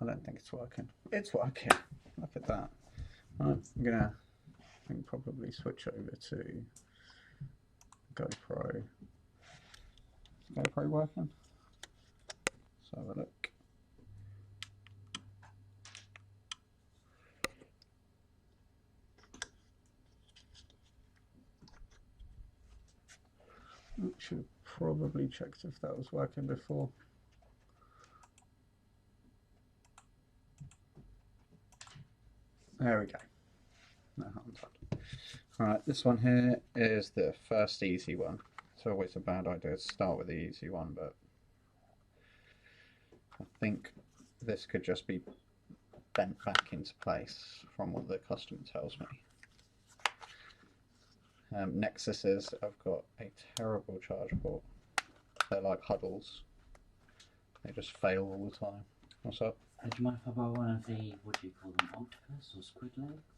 I don't think it's working. It's working. Look at that. Right, I'm gonna, I think, probably switch over to GoPro. Is GoPro working? Let's have a look. Should have probably checked if that was working before. There we go. No harm done. Alright, this one here is the first easy one. It's always a bad idea to start with the easy one, but I think this could just be bent back into place from what the customer tells me. Nexuses, I've got a terrible charge port. They're like huddles. They just fail all the time. What's up? Do you mind if I borrow one of the, what do you call them, octopus or squid legs?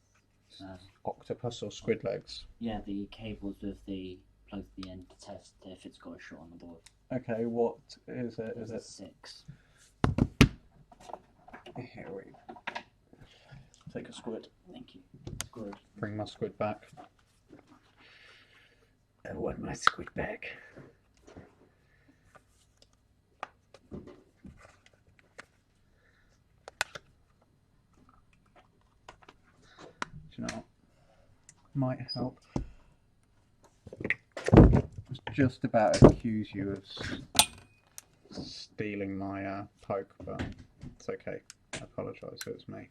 Octopus or squid legs? Yeah, the cables with the plug at the end to test if it's got a shot on the board. Okay, what is it? Is it 6? Here we take a squid. Thank you. Squid. Bring my squid back. I want my squid back. Do you know what? Might help. I was just about to accuse you of stealing my poke, but it's okay. I apologise, it was me.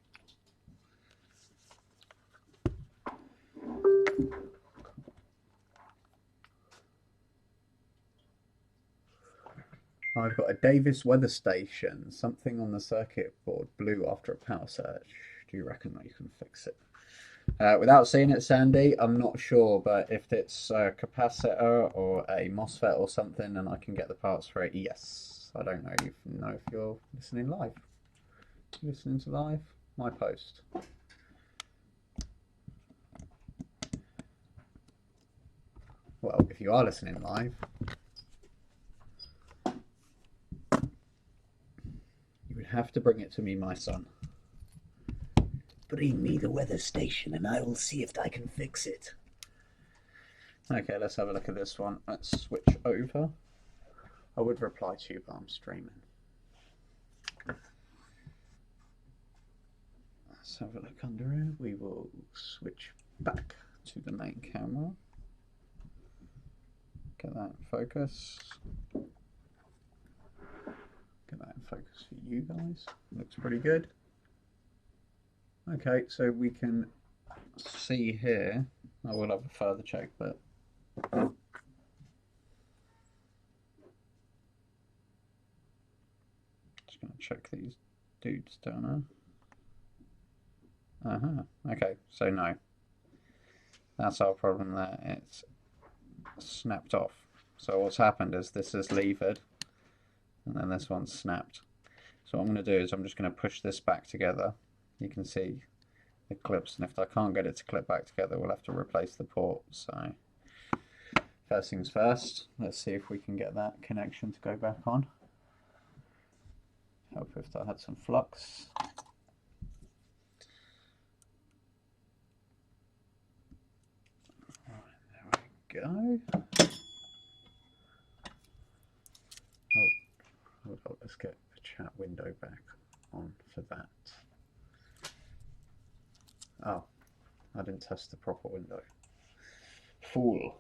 I've got a Davis weather station. Something on the circuit board blew after a power surge. Do you reckon that you can fix it? Without seeing it, Sandy, I'm not sure, but if it's a capacitor or a MOSFET or something and I can get the parts for it, yes. I don't know if you're listening live. Listening to live? My post. Well, if you are listening live, you would have to bring it to me, my son. Bring me the weather station and I will see if I can fix it. Okay, let's have a look at this one. Let's switch over. I would reply to you, but I'm streaming. Let's have a look under here. We will switch back to the main camera. Get that in focus. Get that in focus for you guys. Looks pretty good. Okay, so we can see here, I will have a further check, but just going to check these dudes down there. Okay, so no, that's our problem there, it's snapped off. So what's happened is this is levered and then this one's snapped. So what I'm going to do is I'm just going to push this back together. You can see the clips, and if I can't get it to clip back together, we'll have to replace the port. So first things first, let's see if we can get that connection to go back on. Help if I had some flux. Right, there we go. Oh, let's get the chat window back on for that. Oh, I didn't test the proper window. Fool.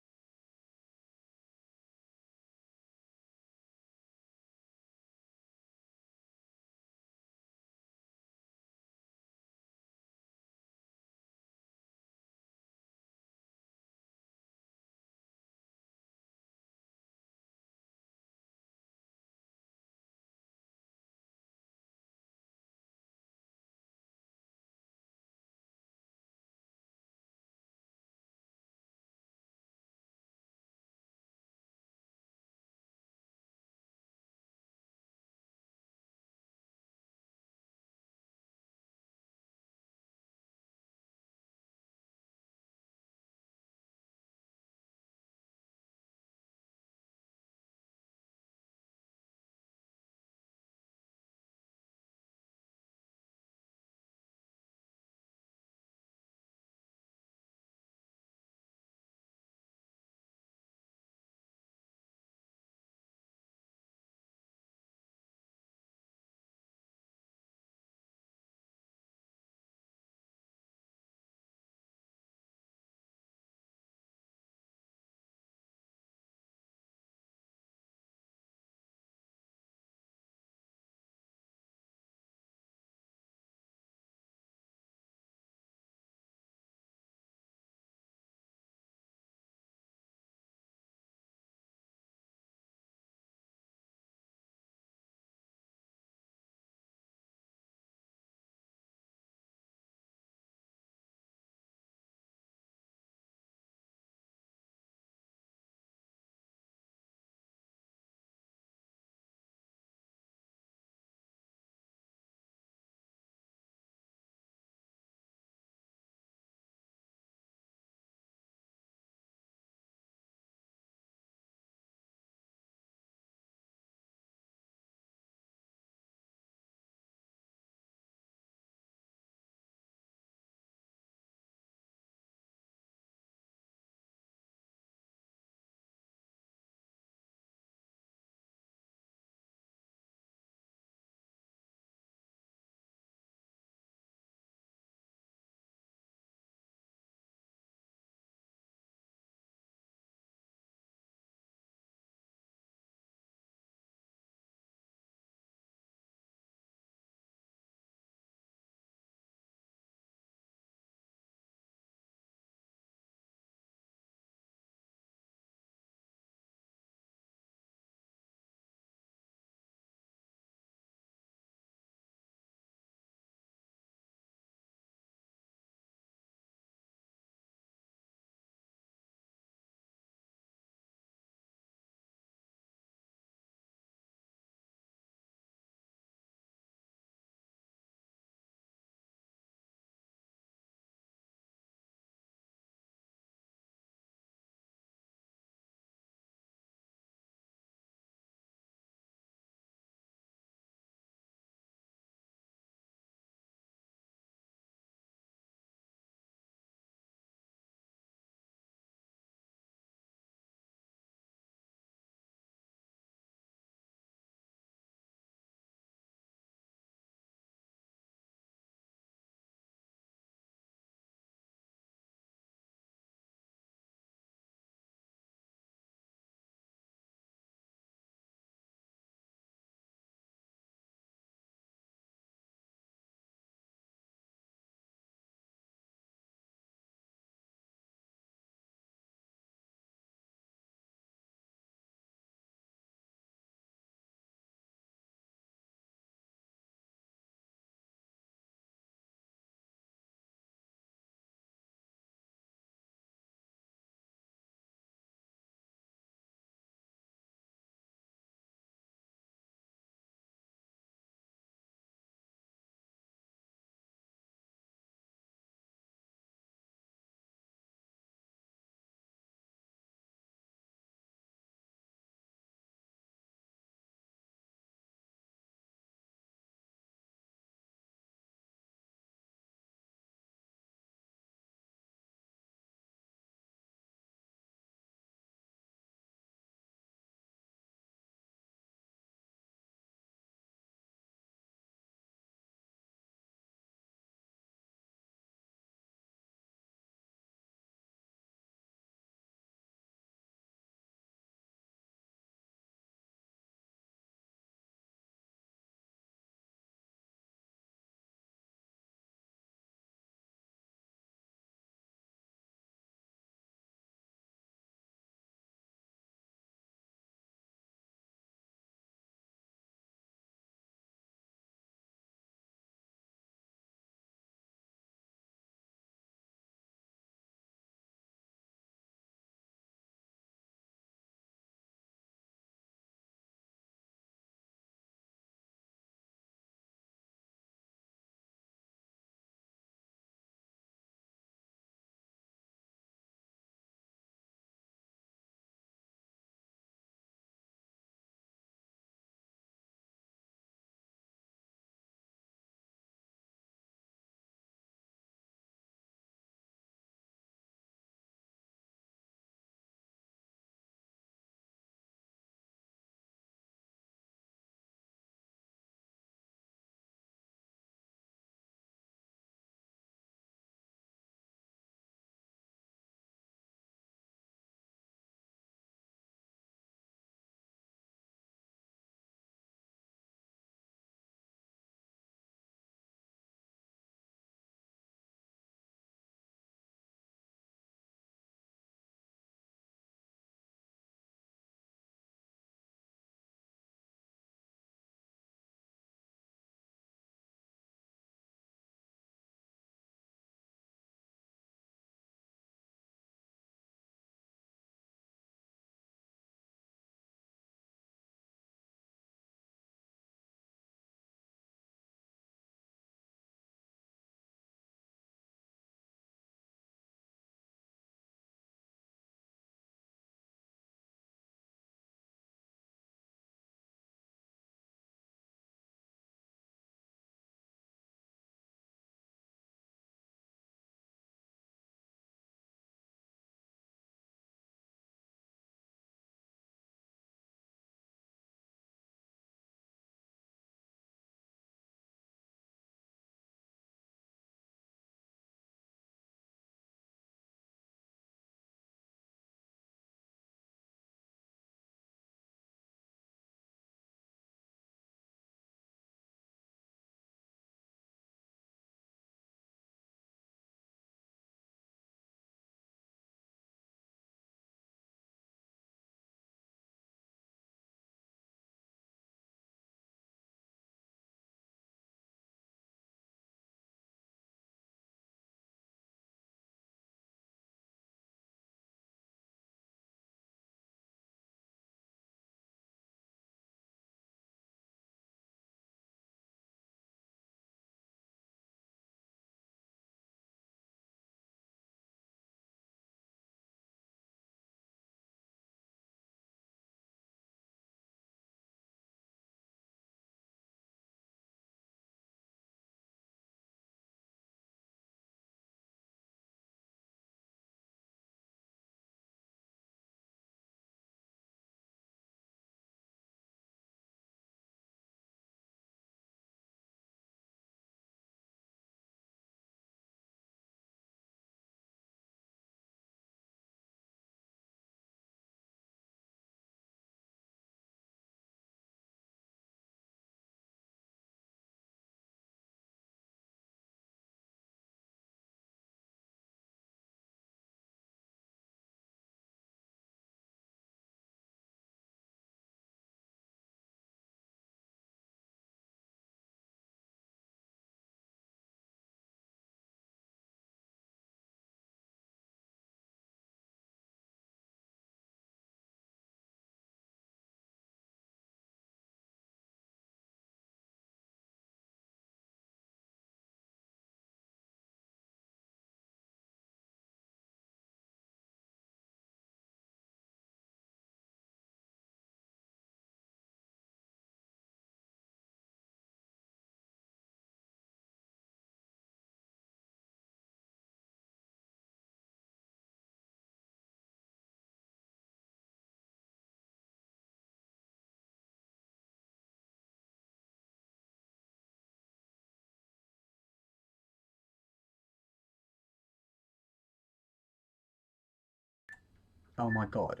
Oh my god,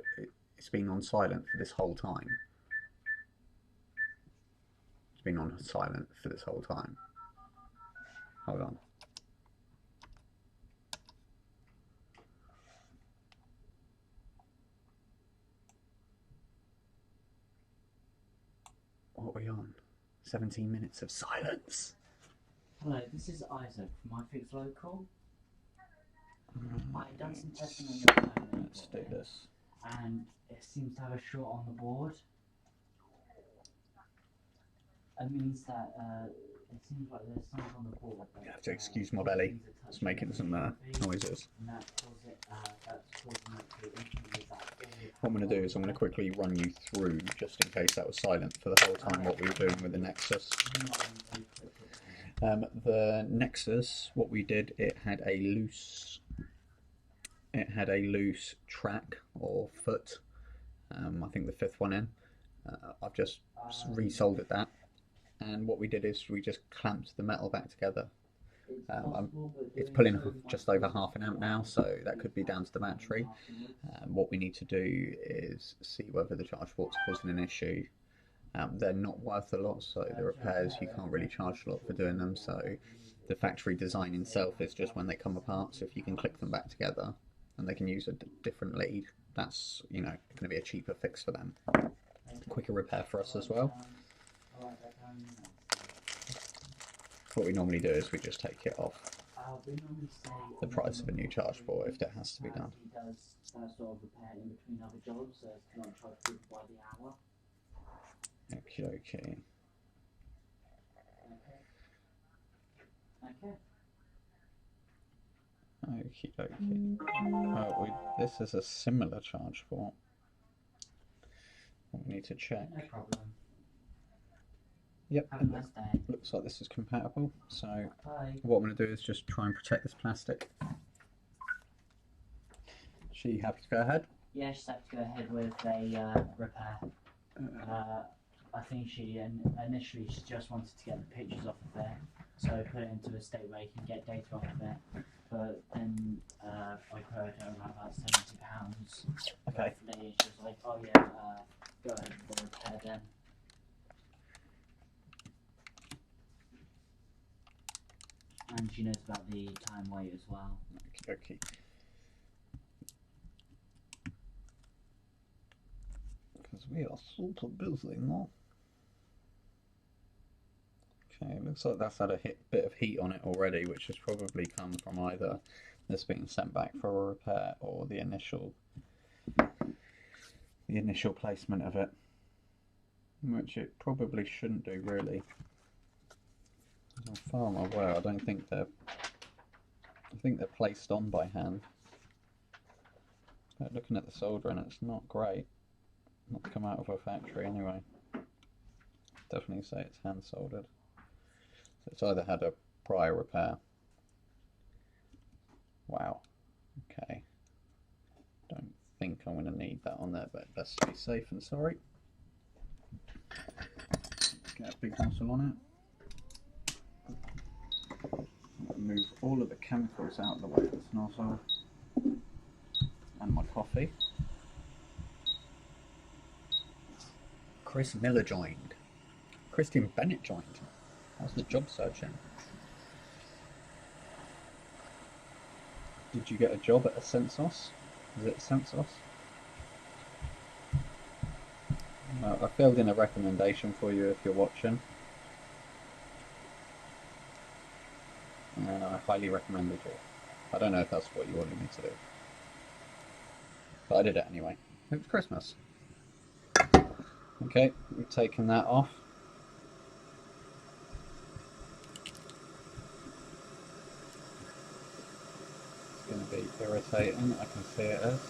it's been on silent for this whole time. It's been on silent for this whole time. Hold on. What are we on? 17 minutes of silence. Hello, this is Isaac from iFix Local. I've done some testing on your phone. Let's do this. And it seems to have a short on the board. It means that it seems like there's something on the board. You have to excuse my belly. It's making some noises. And that's causing it to instantly What I'm going to do is I'm going to quickly run you through, just in case that was silent for the whole time, what we were doing with the Nexus. The Nexus, what we did, it had a loose track or foot. I think the fifth one in. I've just resoldered that, and what we did is we just clamped the metal back together. It's pulling just over half an amp now, so that could be down to the battery. What we need to do is see whether the charge port's causing an issue. They're not worth a lot, so the repairs, you can't really charge a lot for doing them, so the factory design itself is just when they come apart, so if you can click them back together and they can use a different lead, that's, you know, going to be a cheaper fix for them. Quicker repair for us as well. What we normally do is we just take it off the price of a new charge port if that has to be done. He does sort of repair in between other jobs, so it's not charged people by the hour. Okay. Okay. This is a similar charge port. We need to check. No problem. Yep. Have a nice day. Looks like this is compatible. So Bye. what I'm going to do is just try and protect this plastic. She happy to go ahead? Yeah, she's happy to go ahead with a repair. I think she initially she just wanted to get the pictures off of there, so put it into a state where you can get data off of it. But then I quoted her around about £70. Okay. Roughly. She was like, "Oh yeah, go ahead for the repair then." And she knows about the time wait as well. Okay. Because we are super busy now. Okay, it looks like that's had a bit of heat on it already, which has probably come from either this being sent back for a repair or the initial placement of it, which it probably shouldn't do really. As far as I'm aware, I don't think they're. I think they're placed on by hand. But looking at the soldering, it's not great. Not come out of a factory anyway. Definitely say it's hand soldered. So it's either had a prior repair. Wow. Okay. Don't think I'm going to need that on there, but best to be safe and sorry. Get a big nozzle on it. Move all of the chemicals out of the way of this nozzle. And my coffee. Chris Miller joined. Christian Bennett joined. How's the job searching? Did you get a job at a Sensos? Is it Sensos? Well, I filled in a recommendation for you if you're watching. And I highly recommended you. I don't know if that's what you wanted me to do. But I did it anyway. It was Christmas. Okay, we've taken that off. It's going to be irritating, I can see it is.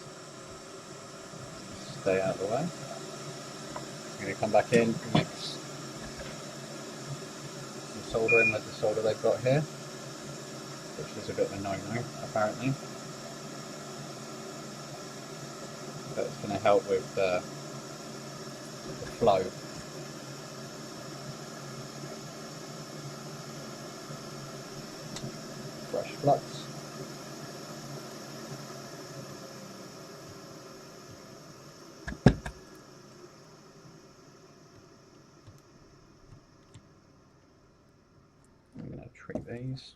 Stay out of the way. I'm going to come back in, mix some soldering with the solder they've got here, which is a bit of a no-no, apparently. But it's going to help with the flow. Fresh flux. treat these.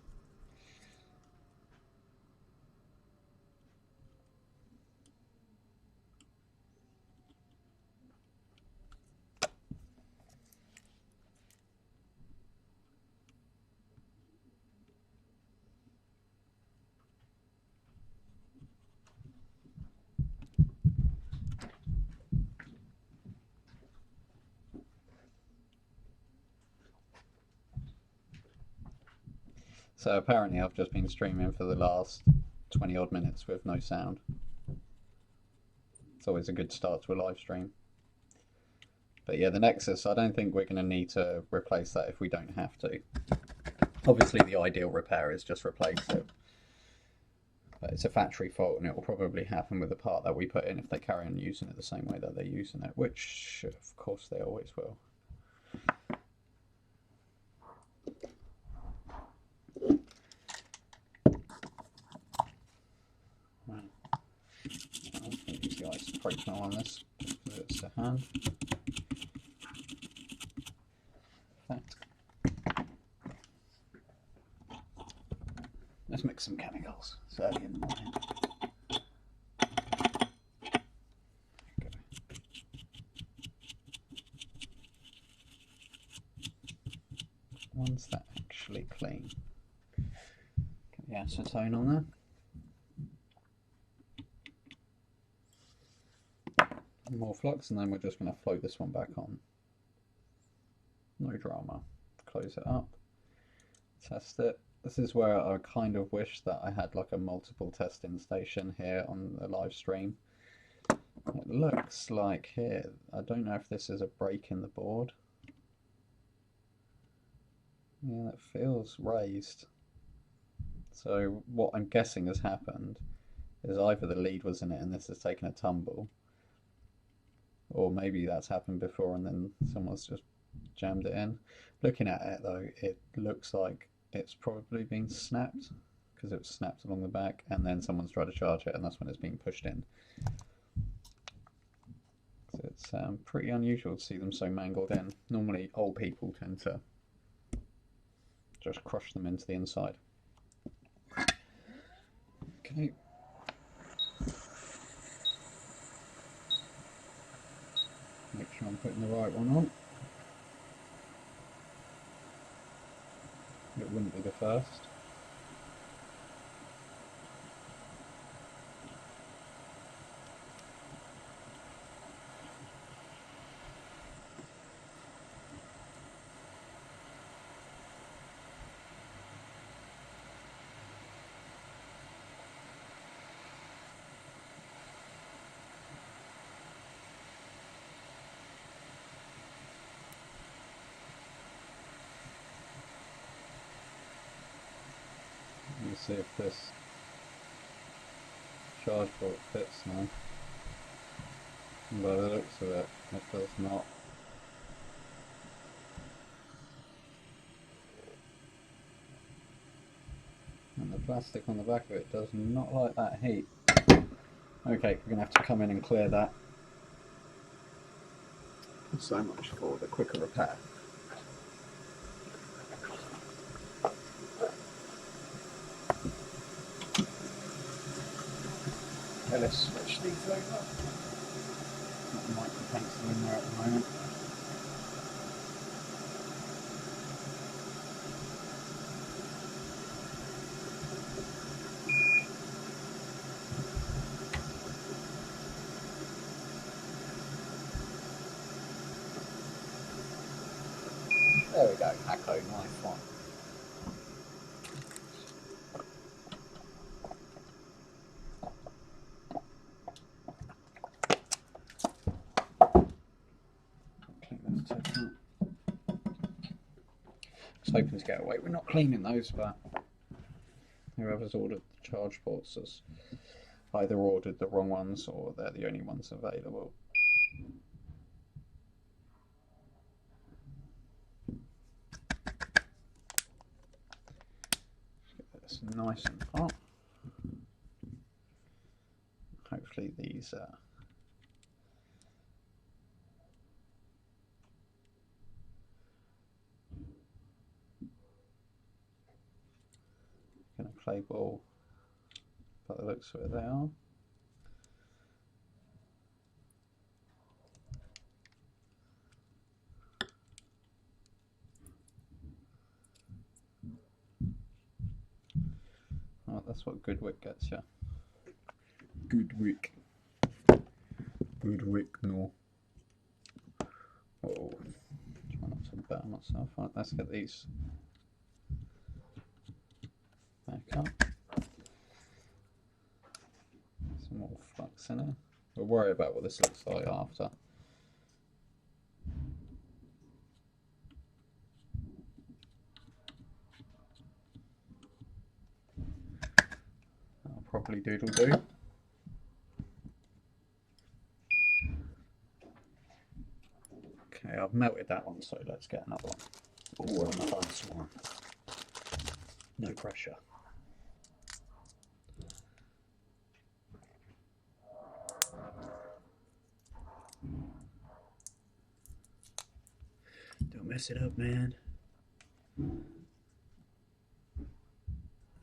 So apparently I've just been streaming for the last 20 odd minutes with no sound. It's always a good start to a live stream. But yeah, the Nexus, I don't think we're going to need to replace that if we don't have to. Obviously the ideal repair is just replace it. But it's a factory fault and it will probably happen with the part that we put in if they carry on using it the same way that they're using it, which of course they always will. Right. I'll use the isopropyl on this just because it's to hand. Let's mix some chemicals. It's early in the morning. Okay. Ones that actually clean. Get the acetone on there. More flux, and then we're just going to float this one back on. No drama. Close it up. Test it. This is where I kind of wish that I had like a multiple testing station here on the live stream. It looks like here, I don't know if this is a break in the board. Yeah, it feels raised. So what I'm guessing has happened is either the lead was in it and this has taken a tumble, or maybe that's happened before and then someone's just jammed it in. Looking at it though, it looks like it's probably been snapped because it was snapped along the back and then someone's tried to charge it and that's when it's being pushed in. So it's pretty unusual to see them so mangled in. Normally old people tend to just crush them into the inside. Okay. Make sure I'm putting the right one on. It wouldn't be the first. Let's see if this charge port fits now. By the looks of it, it does not. And the plastic on the back of it does not like that heat. Okay, we're going to have to come in and clear that. So much for the quicker repair. Okay, let's switch these over. Got the micro pencil in there at the moment. There we go, Hacko, nice one. I was hoping to get away with not cleaning those, but whoever's ordered the charge ports has either ordered the wrong ones or they're the only ones available. Get this nice and hot. Hopefully these clay ball. By the looks of it, they are. Oh, that's what good wick gets you. Good wick. Good wick, no. Oh, try not to burn myself. Right, let's get these back up. Some more flux in it. We'll worry about what this looks like after. That'll probably doodle do. Okay, I've melted that one, so let's get another one. Oh, another nice one. No pressure. Don't mess it up, man.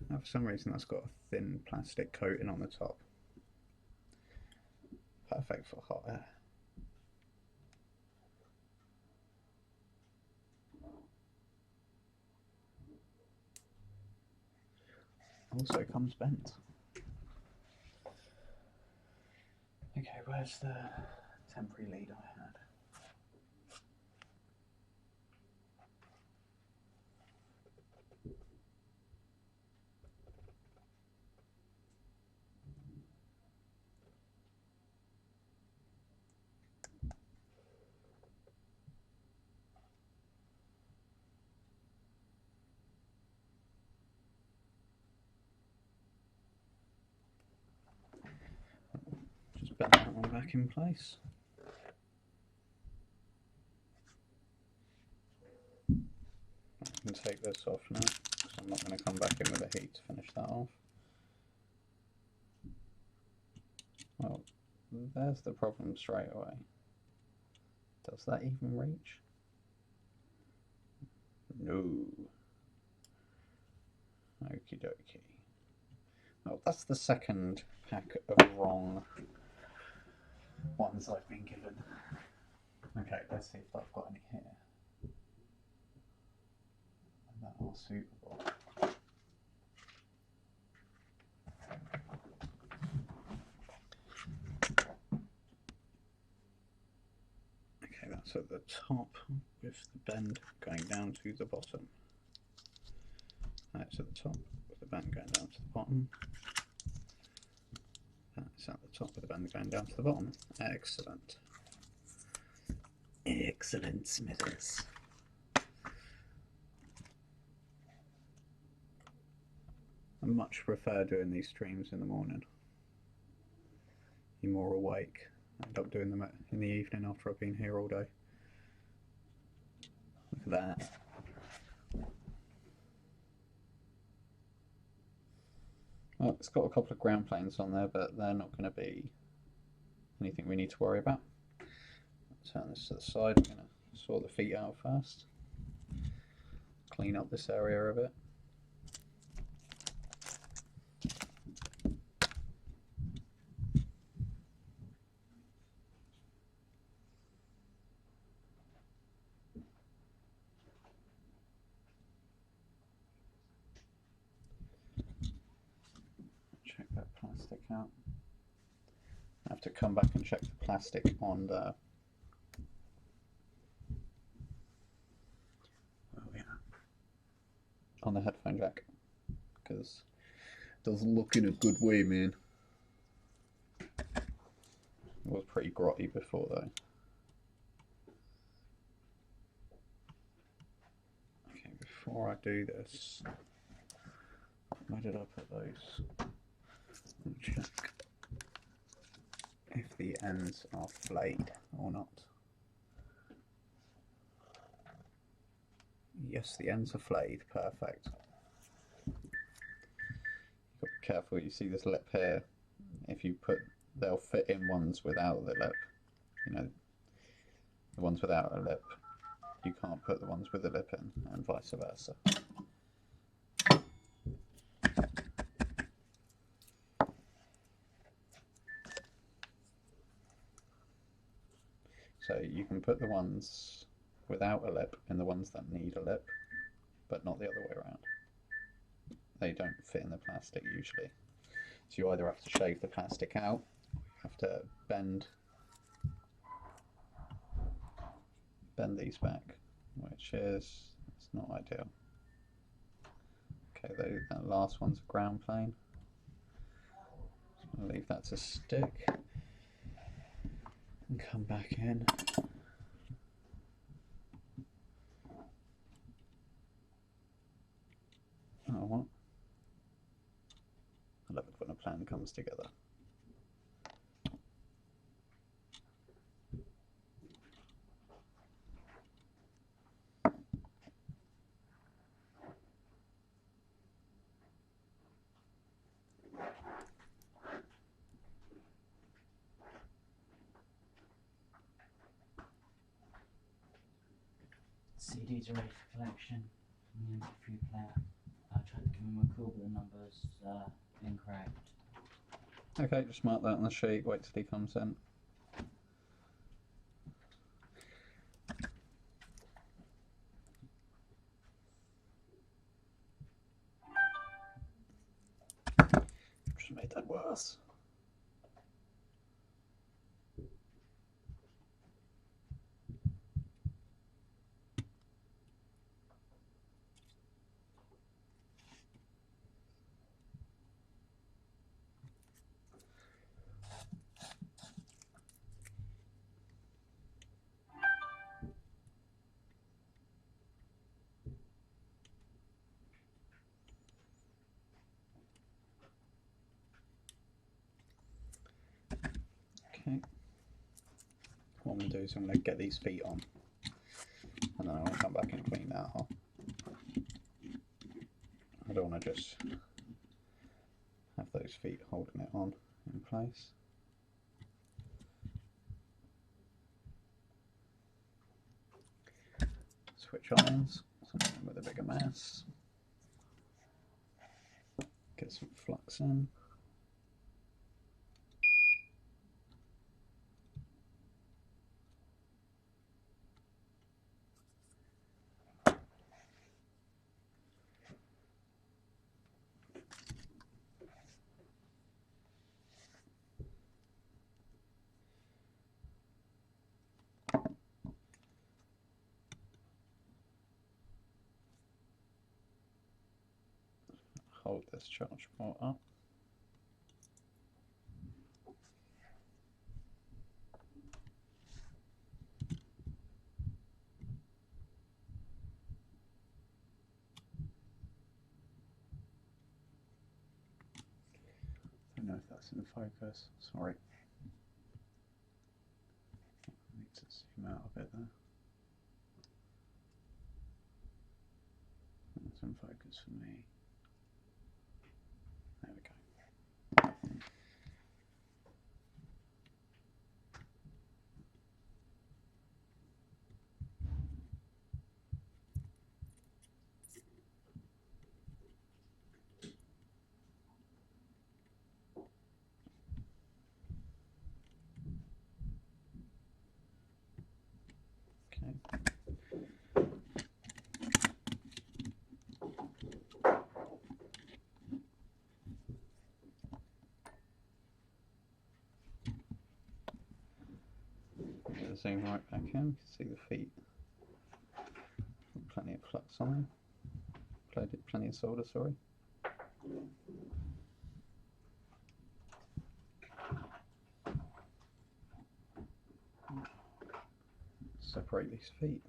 For some reason that's got a thin plastic coating on the top. Perfect for hot air. Also comes bent. Okay, where's the temporary lead I had? Just bend that one back in place. I can take this off now, because I'm not going to come back in with the heat to finish that off. Well, there's the problem straight away. Does that even reach? No. Okie dokie. Well, that's the second pack of wrong ones I've been given. Okay, let's see if I've got any here that are suitable. Okay, that's at the top with the bend going down to the bottom. That's at the top with the bend going down to the bottom. That's at the top with the bend going down to the bottom. Excellent. Excellent, Smithers. I much prefer doing these streams in the morning. You're more awake. I end up doing them in the evening after I've been here all day. Look at that. Well, it's got a couple of ground planes on there, but they're not going to be anything we need to worry about. Turn this to the side. I'm going to sort the feet out first. Clean up this area a bit. Check that plastic out. I have to come back and check the plastic on the on the headphone jack, because it doesn't look in a good way, man. It was pretty grotty before though. Okay, before I do this, where did I put those? I'll check if the ends are flayed or not. Yes, the ends are flayed. Perfect. You've got to be careful. You see this lip here. If you put, they'll fit in ones without the lip. You know, the ones without a lip, you can't put the ones with the lip in, and vice versa. So you can put the ones without a lip in the ones that need a lip, but not the other way around. They don't fit in the plastic usually. So you either have to shave the plastic out, have to bend these back, which is, it's not ideal. Okay, that last one's a ground plane. Just going to leave that to stick and come back in. Oh, what? I love it when a plan comes together. CDs are ready for collection from the MP3 player. I tried to give them a call, but the number's incorrect. Okay, just mark that on the sheet, wait till he comes in. Just made that worse. Okay. What I'm going to do is I'm going to get these feet on, and then I'm going to come back and clean that off. I don't want to just have those feet holding it on in place. Switch irons, something with a bigger mass. Get some flux in. Hold this charge port up. I don't know if that's in focus, sorry. I need to zoom out a bit there. That's in focus for me. There we go. Okay. Zoom right back in, you can see the feet. Plenty of flux on them. Plenty of solder, sorry. Separate these feet.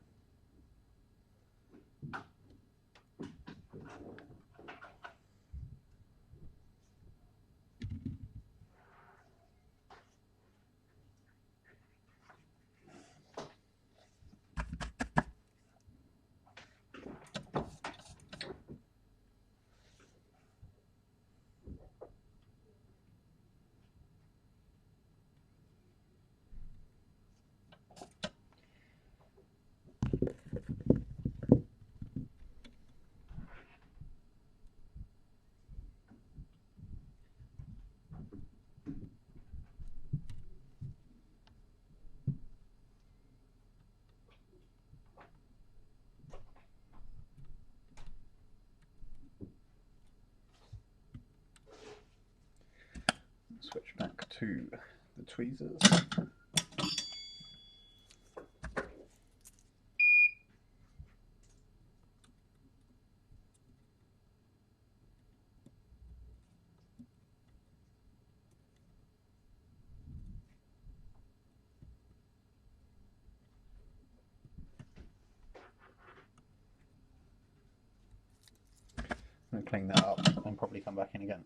switch back to the tweezers. I'm going to clean that up and probably come back in again.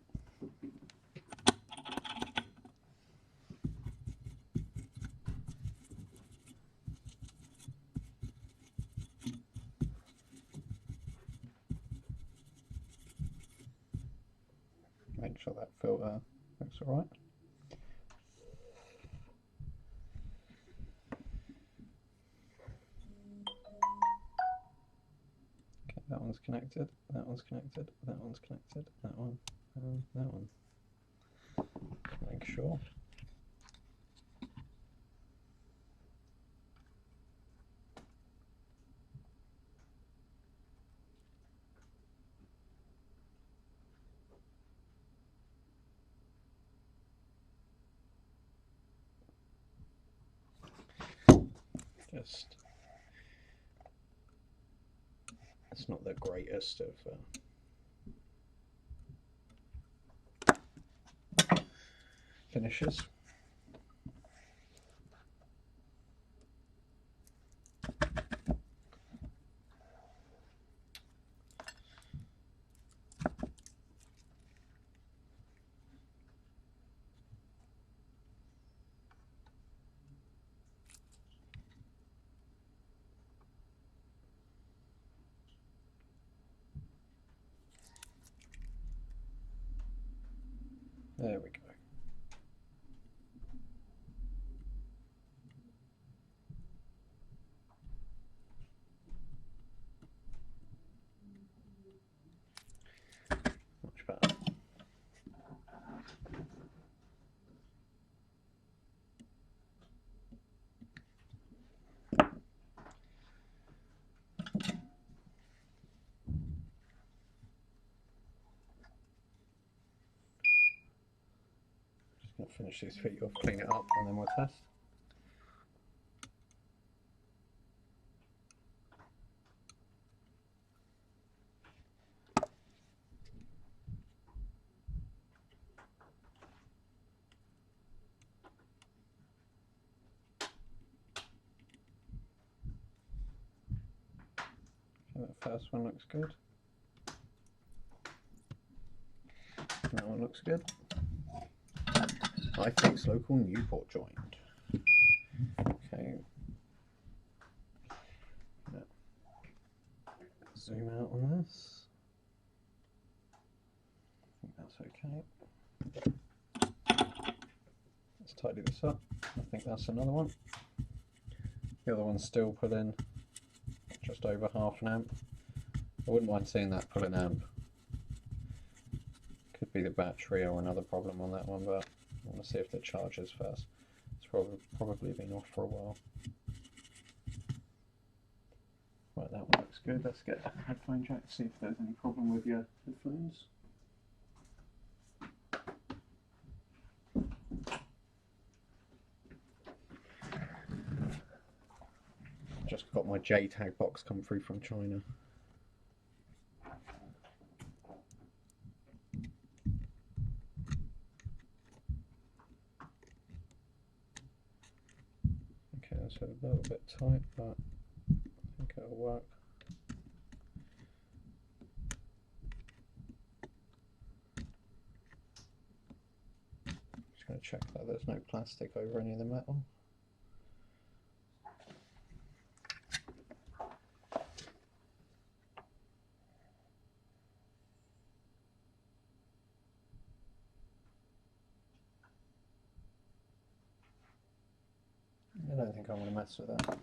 Make sure that filter looks alright. Okay, that one's connected, that one's connected, that one's connected, that one, and that one. Just make sure. Just, it's not the greatest of finishes. There we go. Much better. Just going to finish these feet off, clean it up, and then we'll test. That first one looks good. That one looks good. I think local Newport joint. Okay. Yeah. Zoom out on this. I think that's okay. Let's tidy this up. I think that's another one. The other one's still put in just over half an amp. I wouldn't mind seeing that pull an amp. Could be the battery or another problem on that one, but I want to see if it charges first. It's probably been off for a while. Right, that one looks good. Let's get a headphone jack, see if there's any problem with your headphones. Just got my JTAG box come through from China. Okay, that's a little bit tight, but I think it'll work. Just going to check that there's no plastic over any of the metal. I don't think I want to mess with that.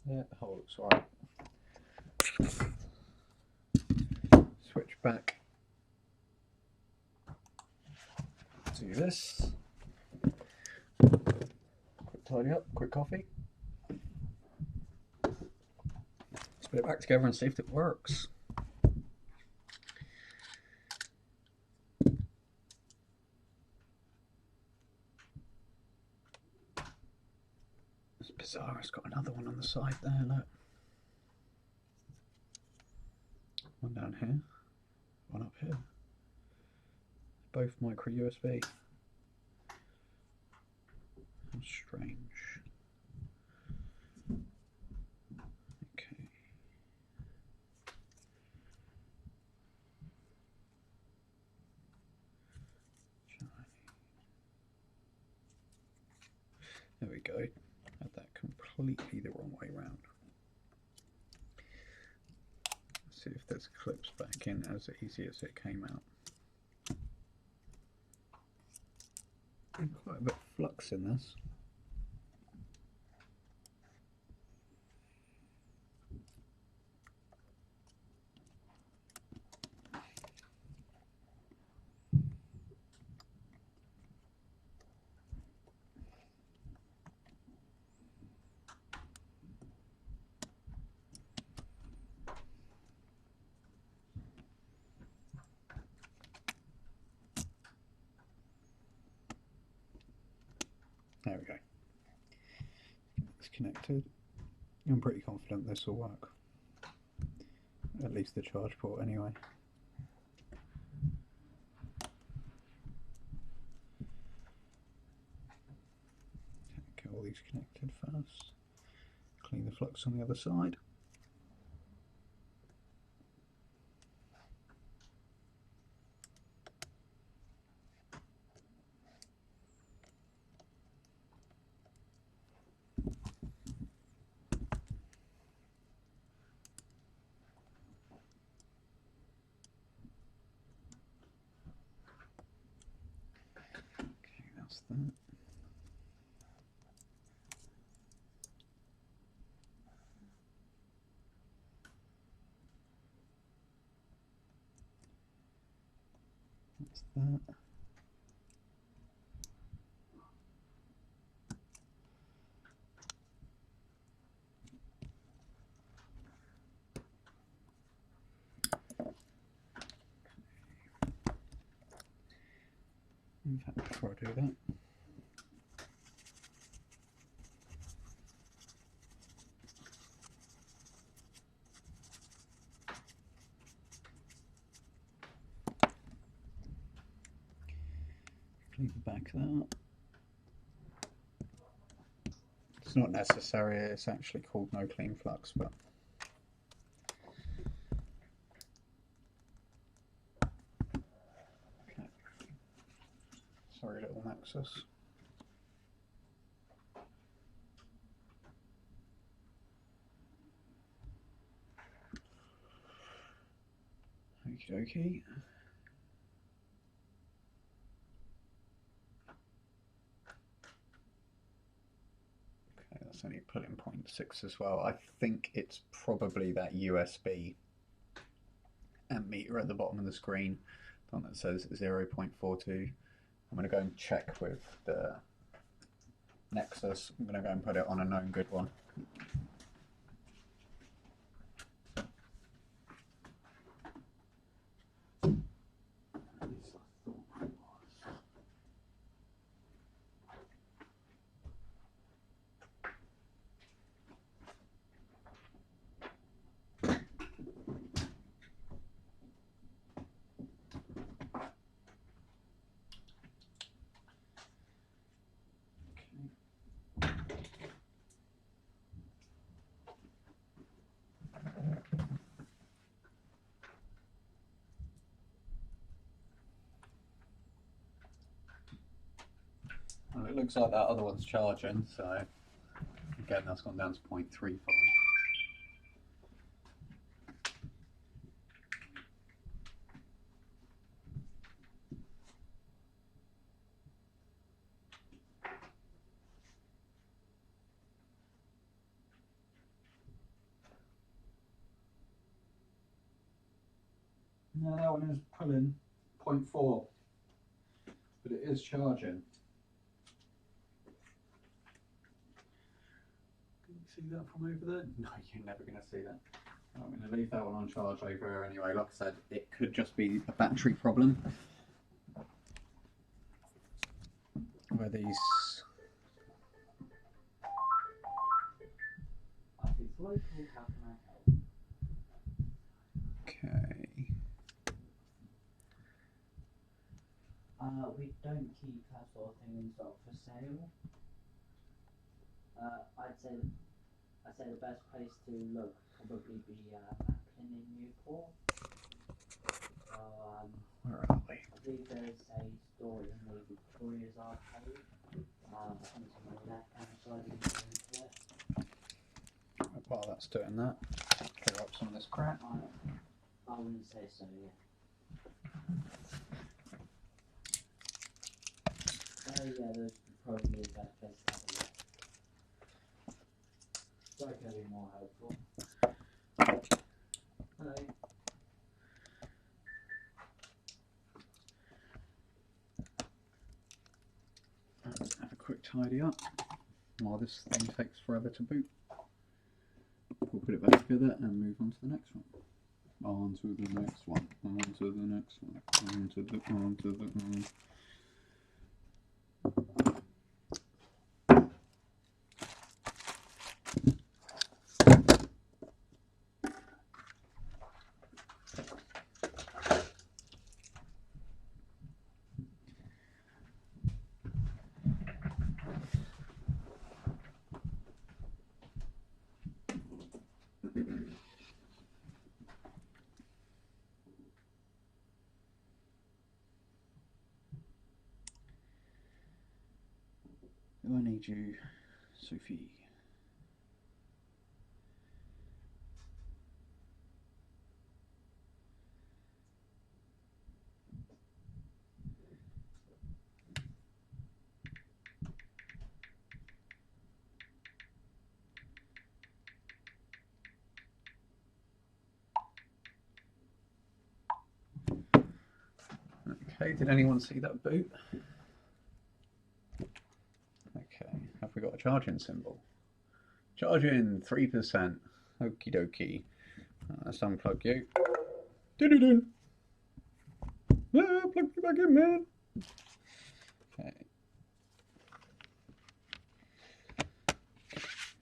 Yeah, the hole looks alright. Switch back to this. Quick tidy up, quick coffee. It's put it back together and see if it works. It's bizarre, it's got another one on the side there, look. One down here, one up here. Both micro USB. How strange. Okay. There we go. Had that completely the wrong way round. Let's see if this clips back in as easy as it came out. Quite a bit of flux in this. There we go. It's connected. I'm pretty confident this will work. At least the charge port anyway. Get all these connected first. Clean the flux on the other side. That's that. That's that. In fact, before I do that, clean the back of that. It's not necessary, it's actually called no clean flux, but okay. Sorry, little Nexus. Okie dokie. Okay, that's only pulling 0.6 as well. I think it's probably that USB ammeter at the bottom of the screen, the one that says 0.42. I'm going to go and check with the Nexus. I'm going to go and put it on a known good one. Well, it looks like that other one's charging, so again that's gone down to 0.35. No, that one is pulling 0.4, but it is charging. Can you see that from over there? No, you're never going to see that. I'm going to leave that one on charge over here anyway. Like I said, it could just be a battery problem. Where these... It's local, how can I help? Okay. We don't keep that sort of thing in stock for sale. I'd say the best place to look would probably be Maplin in Newport. Where are we? I believe there's a store in the Victoria's Arcade. I think it's on the left hand side of the into it. While that's doing that, clear up some of this crap. I wouldn't say so, yeah. Yeah, those would probably be the best place to have a look. Sorry, can I be more helpful? Hello. Let's have a quick tidy up while this thing takes forever to boot. We'll put it back together and move on to the next one. On to the next one. On to the next one. On to the. I need you, Sophie. Okay, did anyone see that boot? Okay, have we got a charging symbol? Charging 3%. Okie dokie. Let's unplug you. Doo-doo-doo. Plug you back in, man. Okay.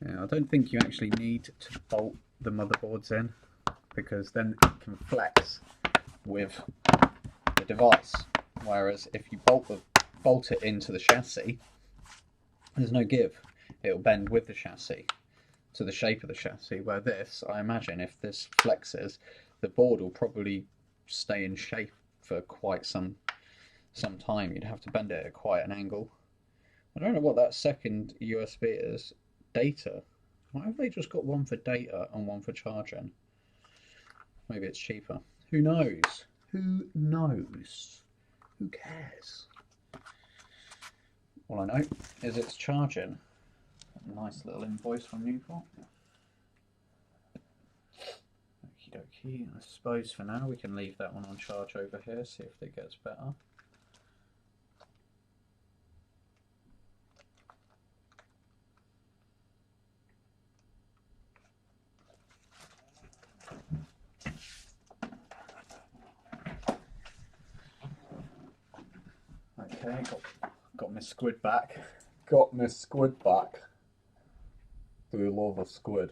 Yeah, I don't think you actually need to bolt the motherboards in, because then it can flex with the device. Whereas if you bolt it into the chassis, there's no give. It'll bend with the chassis to the shape of the chassis, where this, I imagine, if this flexes, the board will probably stay in shape for quite some time. You'd have to bend it at quite an angle. I don't know what that second USB is. Data. Why have they just got one for data and one for charging? Maybe it's cheaper. Who knows? Who knows? Who cares? All I know is it's charging. Nice little invoice from Newport. Okie dokie. I suppose for now we can leave that one on charge over here, see if it gets better. Okay, got my squid back. Got my squid back. Do we love a squid?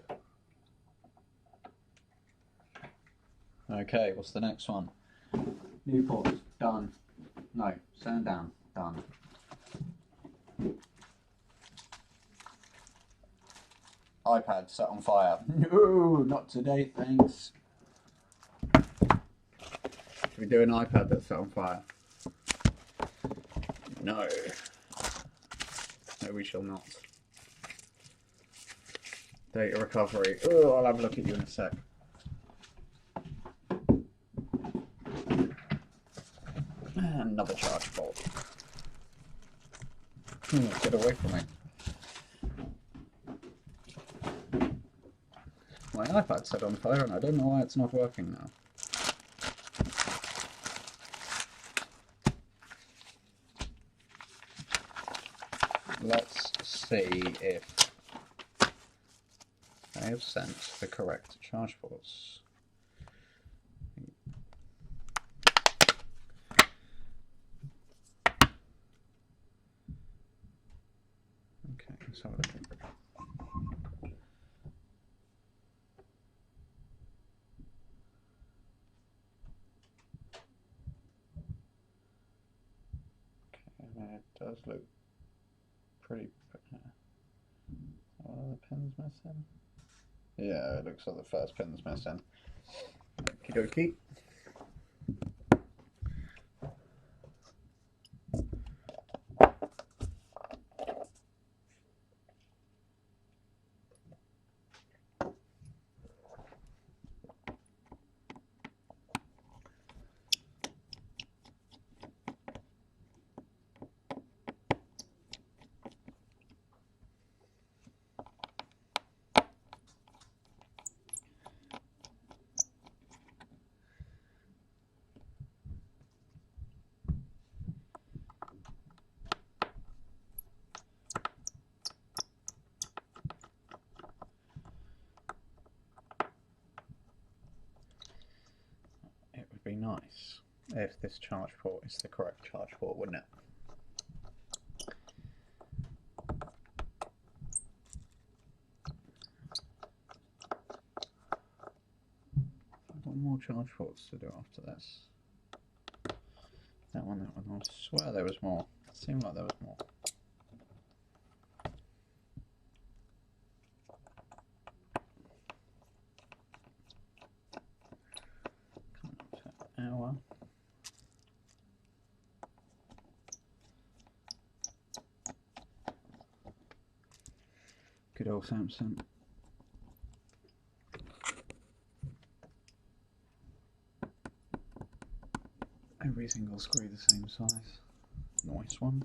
Okay, what's the next one? Newport, done. No, stand down, done. iPad set on fire. No, not today, thanks. Should we do an iPad that's set on fire? No. No, we shall not. Data recovery. Oh, I'll have a look at you in a sec. Another charge bolt. Get away from me. My iPad's set on fire and I don't know why it's not working now. Let's see if they have sent the correct charge ports. Okay, let's have a look. Okay, it does look pretty. Are the pins missing? Yeah, it looks like the first pin's missing. Okie dokie. It would be nice if this charge port is the correct charge port, wouldn't it? I've got more charge ports to do after this. That one. I swear there was more. It seemed like there was more. Coming up to an hour. Good old Samson. Every single screw the same size. Nice one.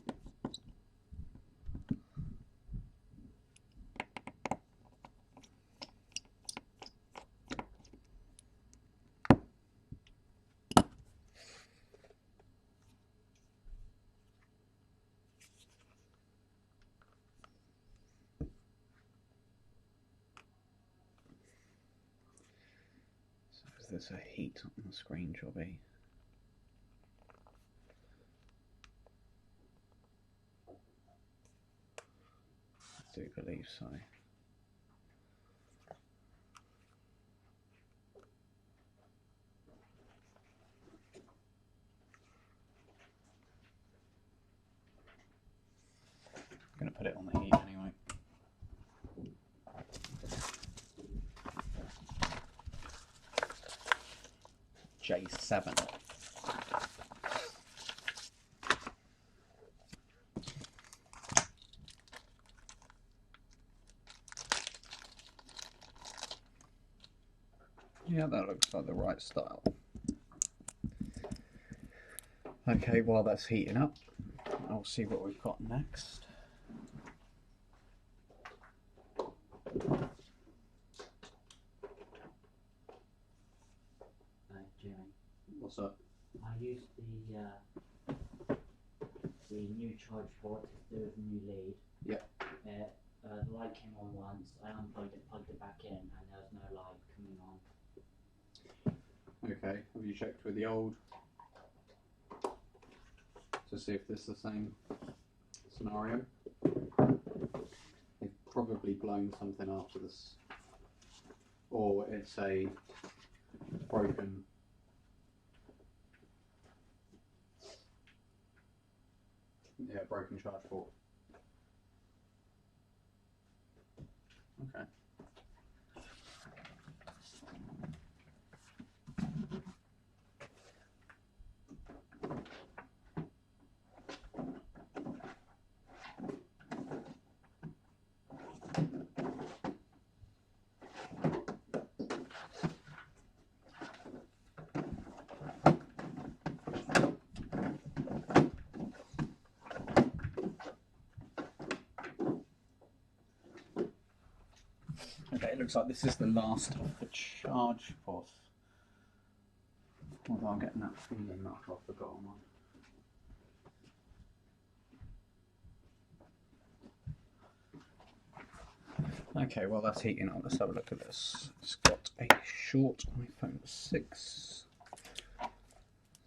So is this a heat on the screen jobby? I do believe so. I'm going to put it on the heat anyway. J7. Yeah, that looks like the right style. Okay, while that's heating up, I'll see what we've got next. Jimmy, What's up? I used the new charge port to do with the new lead. Yep. The light came on once, I unplugged it, plugged it back in, and there was no light coming on. Okay, have you checked with the old to see if this is the same scenario? They've probably blown something after this, or it's a broken charge port. Okay. Okay, it looks like this is the last of the charge ports. Although I'm getting that feeling that I've forgotten one. Okay, well that's heating up. Let's have a look at this. It's got a short iPhone 6. Let's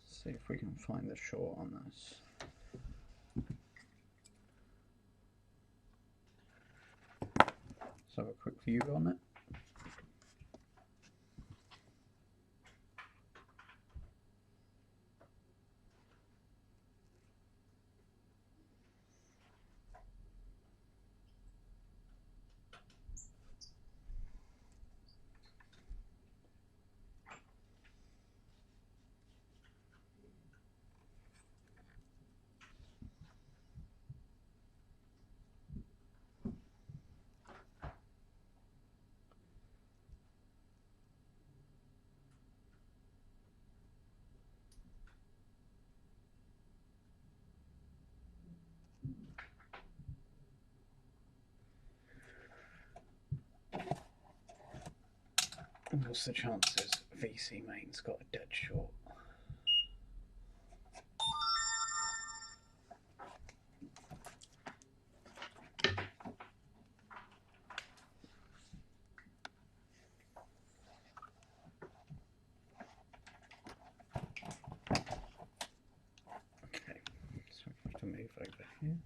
see if we can find the short on this. Let's have a quick view on it. What's the chances VC main's got a dead short? Okay, so we have to move over here.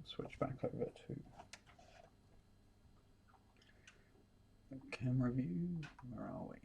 Switch back over to camera view. Where are we?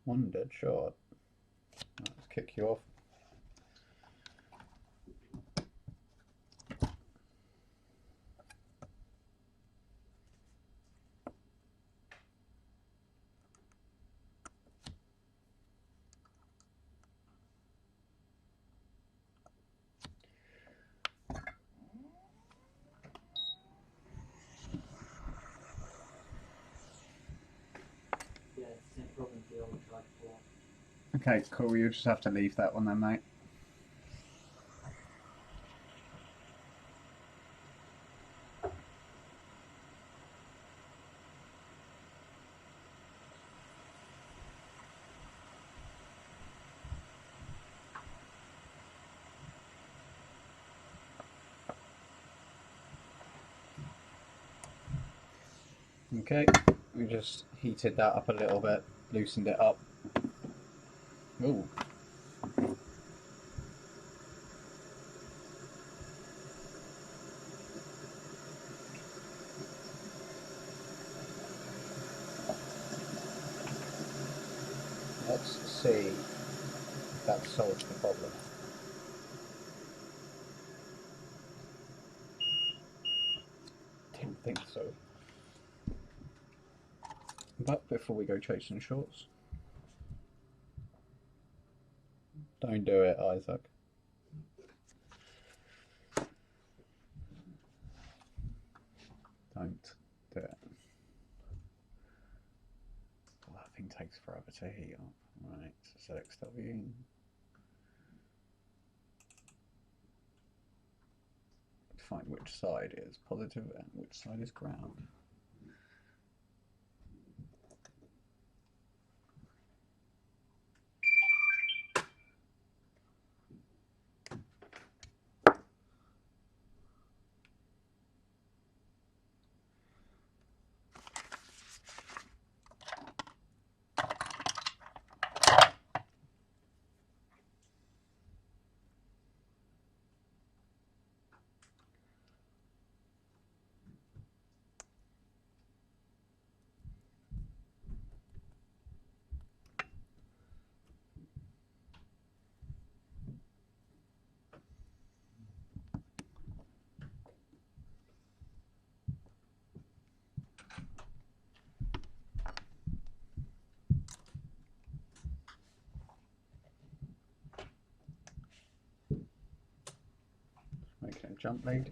One dead shot. Let's kick you off. Yeah, it's the same problem for the Ultrasonic 4. Okay, cool. You just have to leave that one then, mate. Okay, we just heated that up a little bit, loosened it up. Ooh. Let's see if that solves the problem. Didn't think so. But before we go chasing shorts, don't do it, Isaac. Don't do it. Well, that thing takes forever to heat up. Right, so XW. Find which side is positive and which side is ground. Okay, jump lead.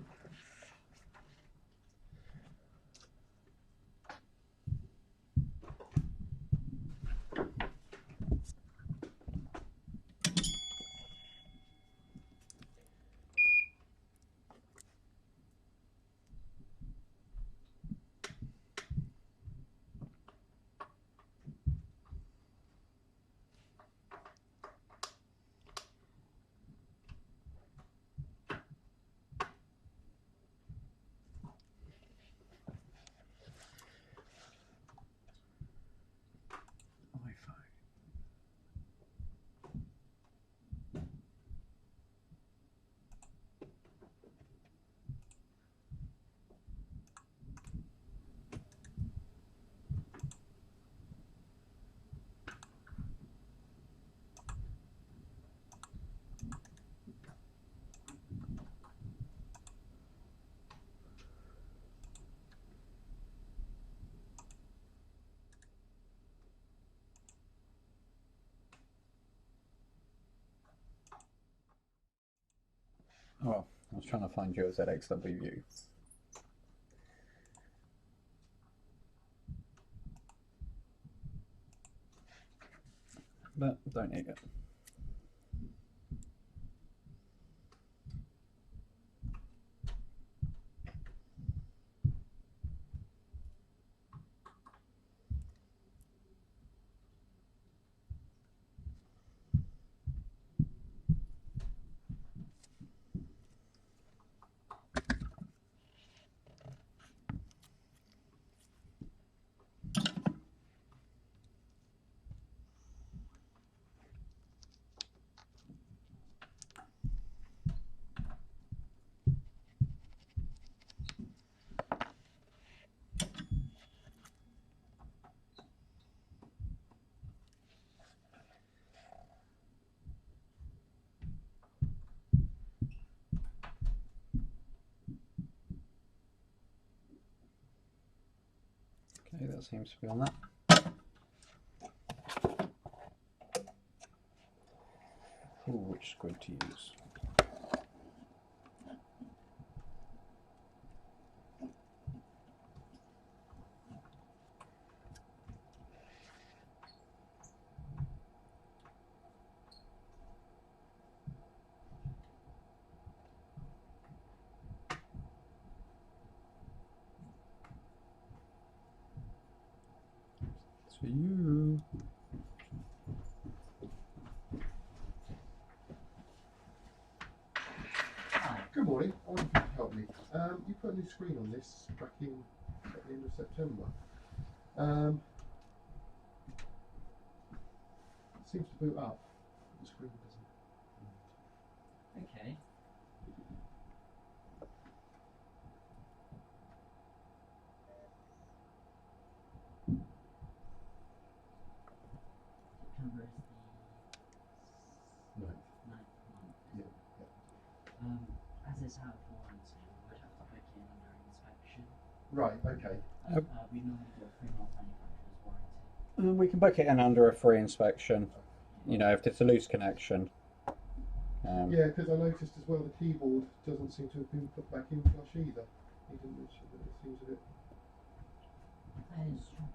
Oh, well, I was trying to find your ZXW view. But don't need it. Okay, that seems to be on that. Ooh, which squid to use? It's for you. Good morning. I wonder if you can help me. You put a new screen on this back in at the end of September. It seems to boot up. The screen doesn't. Okay. September is the No. 9th month. Yeah. As it's out of warranty, we would have to book it under inspection. Right. Okay. We normally do a 3-month manufacturer's warranty. We can book it in under a free inspection. You know, if it's a loose connection. Yeah, because I noticed as well the keyboard doesn't seem to have been put back in flush either. He didn't mention that. It seems a bit. That is strange.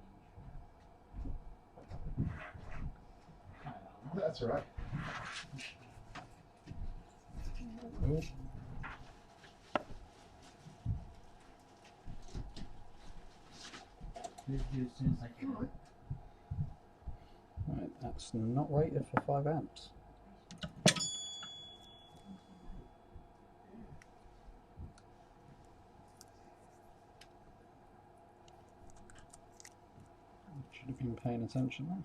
Sorry about that. That's all right. Oh. We'll do as soon as I can. All right. Right, that's not rated for 5 amps. Should have been paying attention there.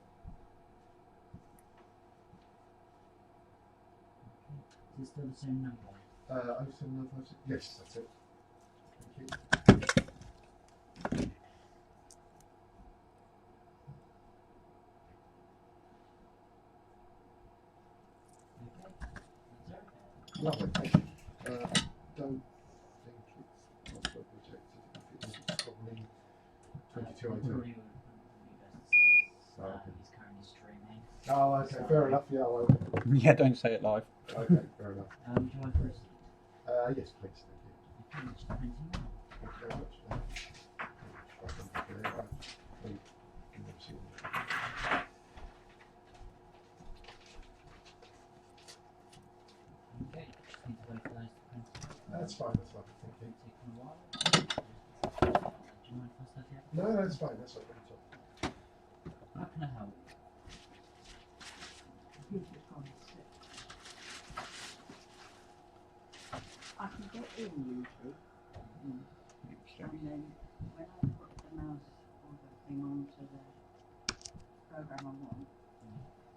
Is it still the same number? 07956. Yes, that's it. Thank you. Lovely, thank you. I don't think it's password rejected. If it is, it's probably 2202. Probably would be best to say Oh, okay. he's currently streaming. Oh, okay, fair enough. Yeah, I won't. Yeah, don't say it live. Okay, fair enough. Do you want to proceed? Yes, please. Thank you. Okay, just printing now. Thank you very much. You can never see them. Okay, just need to wait for those to print. That's fine. That's fine. Thank you. Taking a while. Do you mind if I start the No, that's fine. That's not at all. How can I help? I can get in usually, and then when I put the mouse or the thing onto the program I want,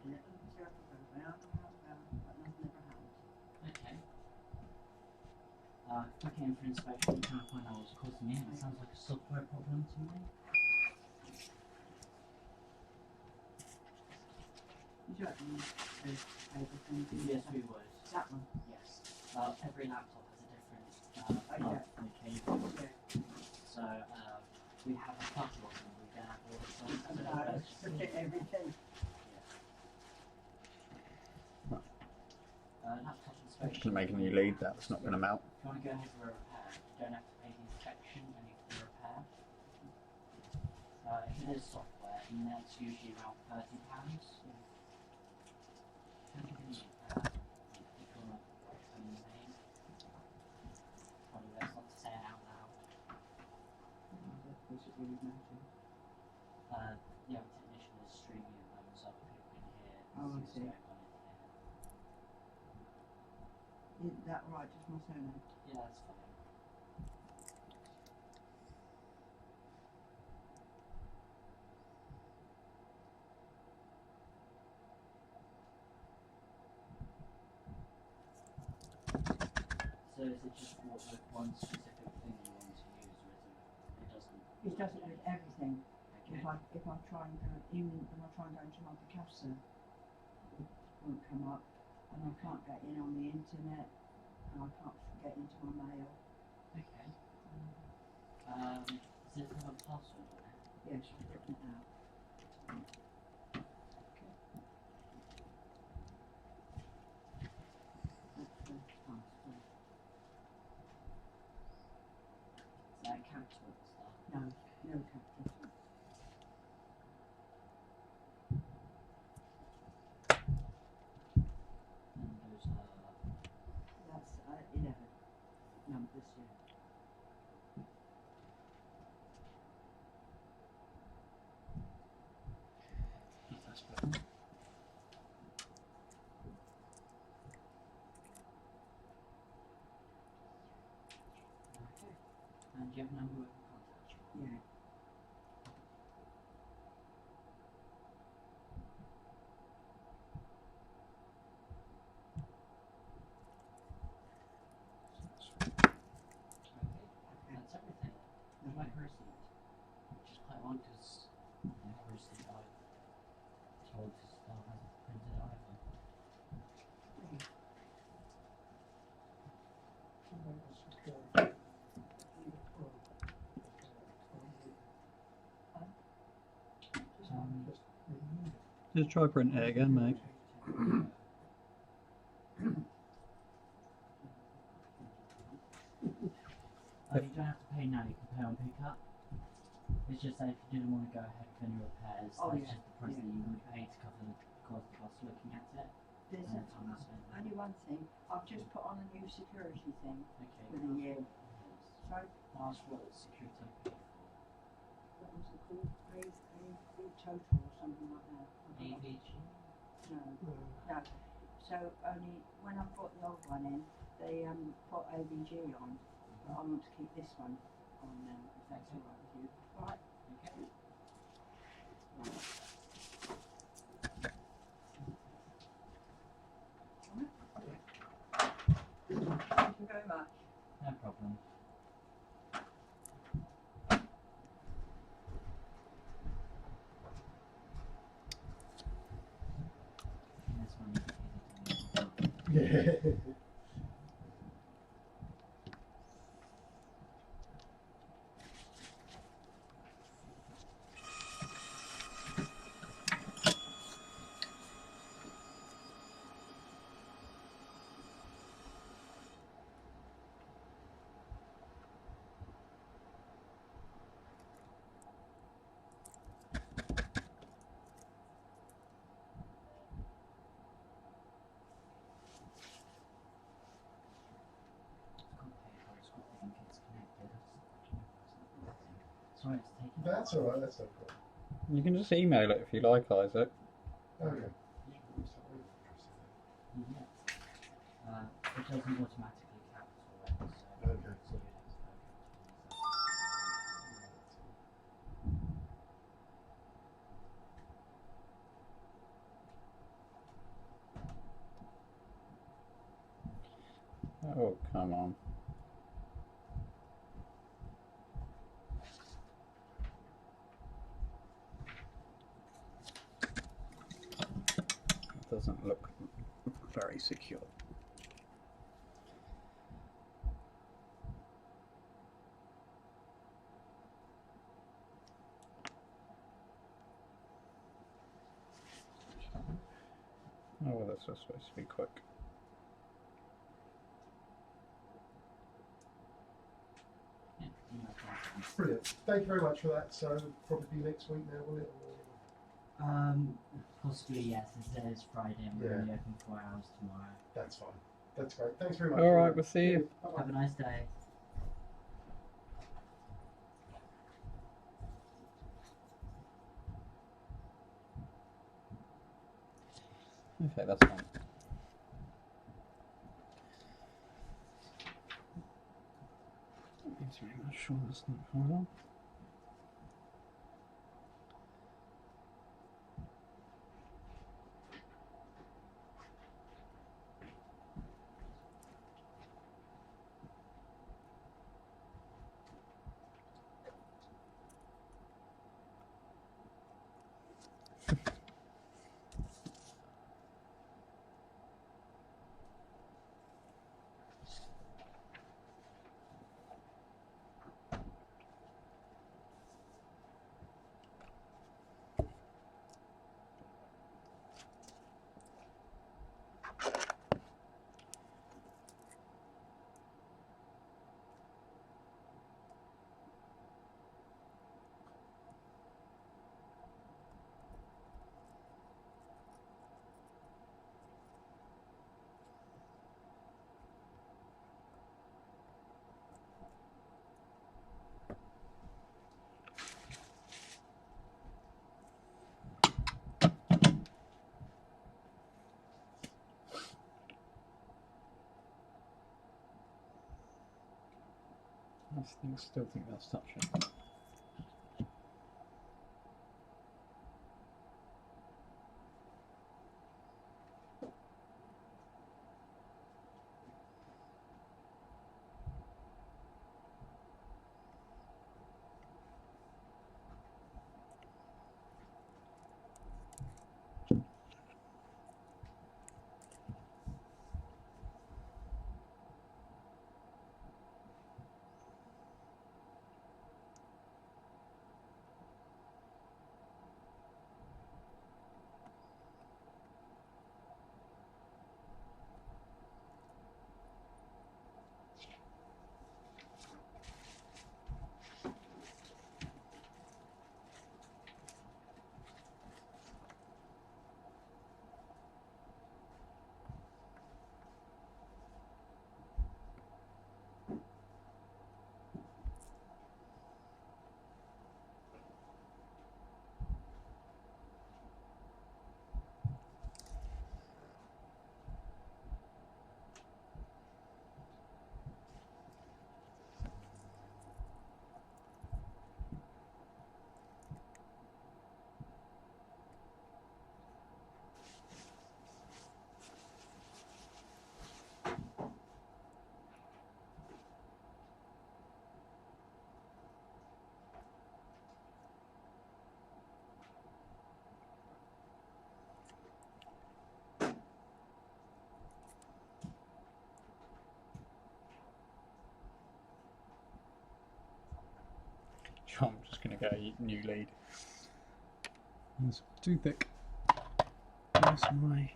the little circle goes round and round and round, but nothing ever happens. Okay. If I came for inspection, trying to find out what's causing it. It sounds like a software problem to me. Would you like me to everything? Yes, we would. That one? Yes. Every laptop has a different plug yeah. for the cable. Yeah. So we have a couple of them. We can have all the stuff. And forget everything. Laptop inspection. Can make a new lead. That's not going to melt. If you want to go ahead for a repair, you don't have to pay the inspection only for the repair. If it is software, then that's usually around £30. If you want to open the name, probably best not to say it out loud. Was it really mounting? The other technician is streaming at the moment, so people can hear Oh, I what's see. going on in here. Is that right? Just my surname? Yeah, that's fine. So is it just one specific thing you want to use, or is it doesn't? It does it with everything. Okay. If I try and go, even when I try and go into my Picasso, it won't come up, and I can't get in on the internet, and I can't get into my mail. Okay. Does it have a password on it? Yes, I've written it out. That's the password. Is that capital at the start? No, no capital. And those are That's 11 numbers, yeah. that's better. Okay. And do you have a number we can contact you? Yeah. Okay. That's everything. Would you like a receipt? Which is quite odd because I have a receipt I've told to staff hasn't printed either. Just try printing it again, mate. You don't have to pay now, you can pay on pickup. It's just that if you didn't want to go ahead with any repairs, Oh, that's yeah. just the price that you would pay to cover the cost of us looking at it. There's And the time you spent. only one thing. I've just put on a new security thing Okay. for the year. So, Ask what security paid for. what was it called? A total or something like that. I don't know. AVG? No. No. So only when I put the old one in, they put ABG on. But I want to keep this one on now, if that's all right with you. Right. Okay. Thank you very much. No problem. And this one you can give it to me. Yeah. Sorry, it's taking. That's alright, that's no problem. You can just email it if you like, Isaac. Okay. Yeah. It doesn't automatically capital it, so. Okay, so. Oh, come on. It doesn't look very secure. Oh, well, this was supposed to be quick. Yeah, email capital. Brilliant. Thank you very much for that. So probably be next week now, will it? Possibly yes, it is Friday and we're Yeah. only open 4 hours tomorrow. That's fine. That's great. Thanks very much. All right, we'll see you. Bye-bye. Have a nice day. Okay, that's fine. Need to make sure that's not going on. Still think that's touching. I'm just going to get a new lead. It's too thick. Where's my...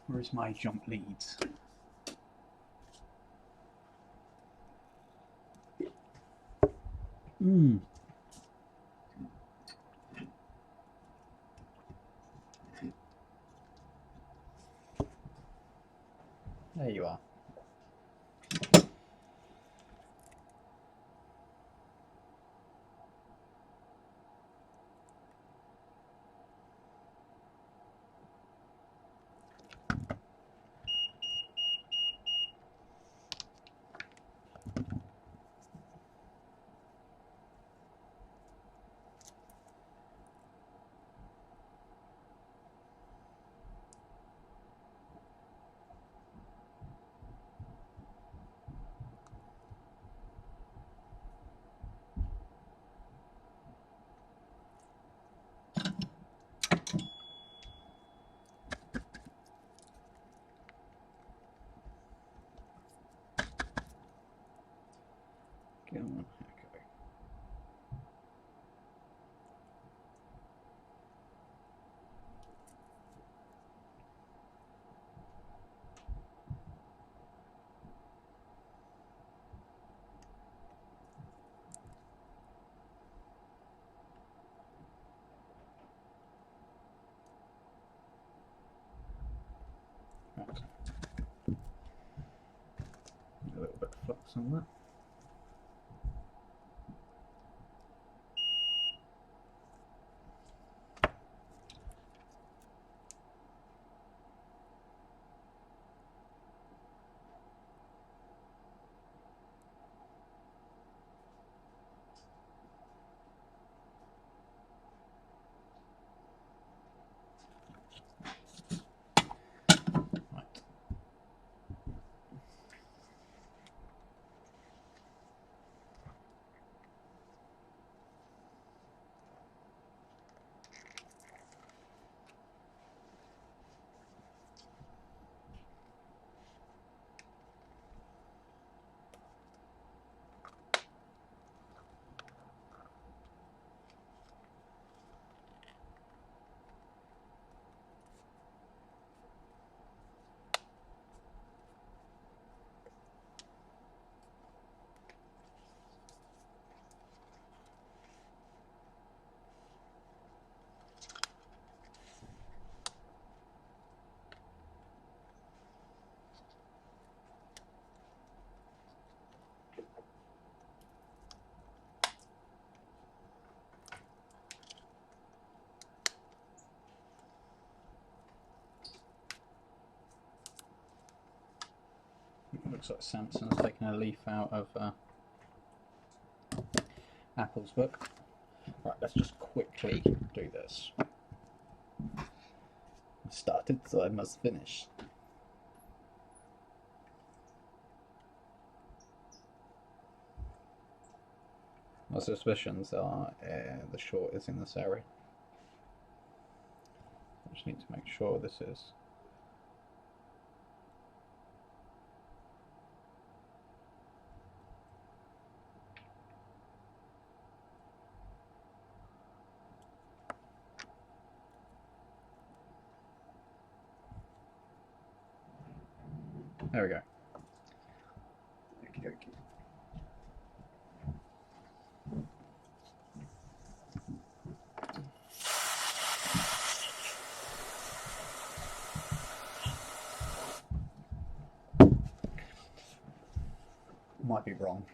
Where's my jump leads? There you are. Okay. Right. A little bit of flux on that. Right. It looks like Samson's taken a leaf out of Apple's book. Right, let's just quickly do this. I started, so I must finish. My suspicions are the short is in this area. I just need to make sure this is. There we go. Okie dokie. Might be wrong.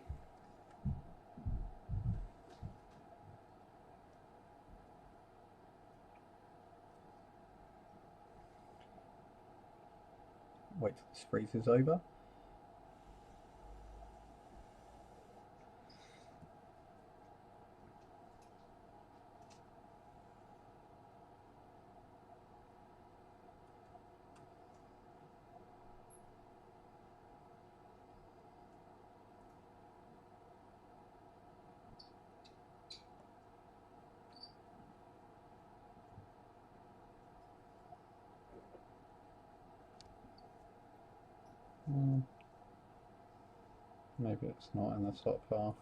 Wait till this freezes over. Maybe it's not in the top half.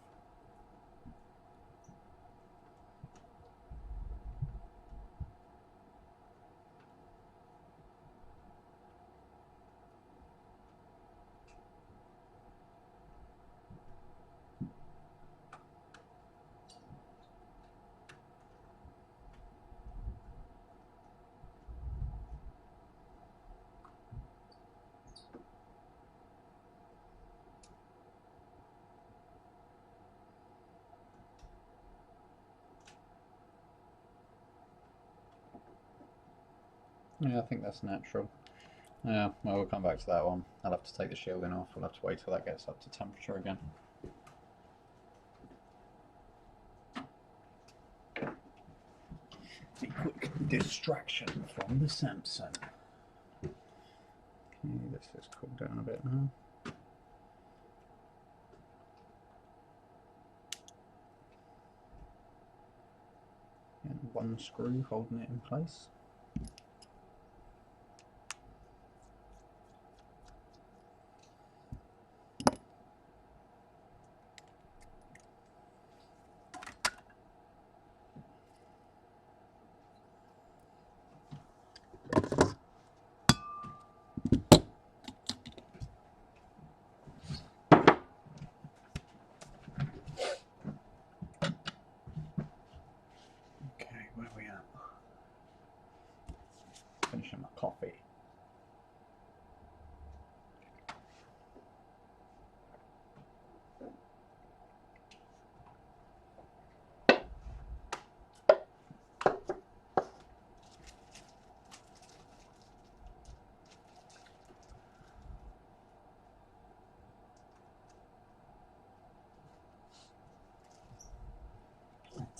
Yeah, I think that's natural. Yeah, well, we'll come back to that one. I'll have to take the shielding off. We'll have to wait till that gets up to temperature again. A quick distraction from the Samsung. Okay, this has cooled down a bit now. And one screw holding it in place.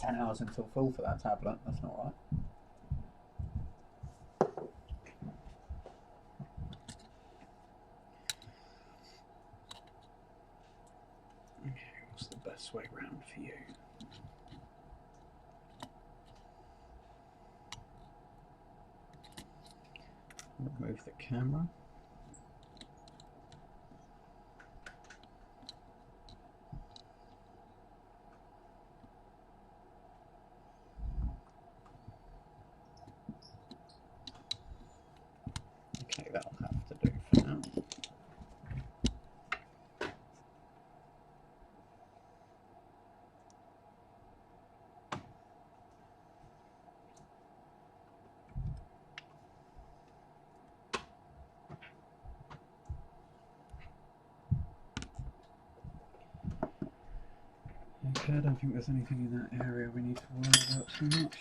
10 hours until full for that tablet. That's not right. Okay, what's the best way round for you? Remove the camera. Okay, that'll have to do for now. Okay, I don't think there's anything in that area we need to worry about too much.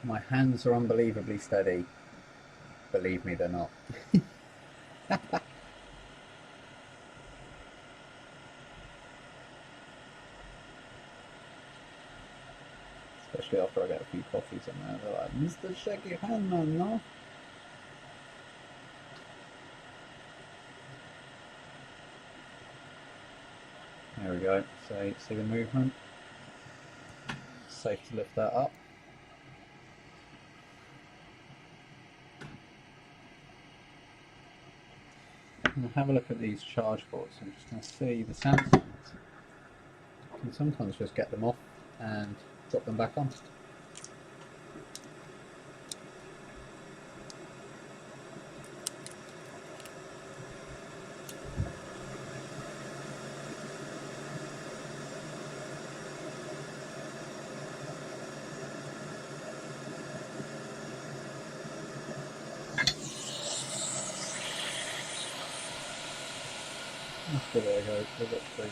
My hands are unbelievably steady. Believe me, they're not. Especially after I get a few coffees in there. They're like, Mr. Shake your hand, man, no? There we go. So, see the movement? It's safe to lift that up. And have a look at these charge ports. I'm just going to see the Samsungs. You can sometimes just get them off and drop them back on. Let's give it a go. Give it a treat.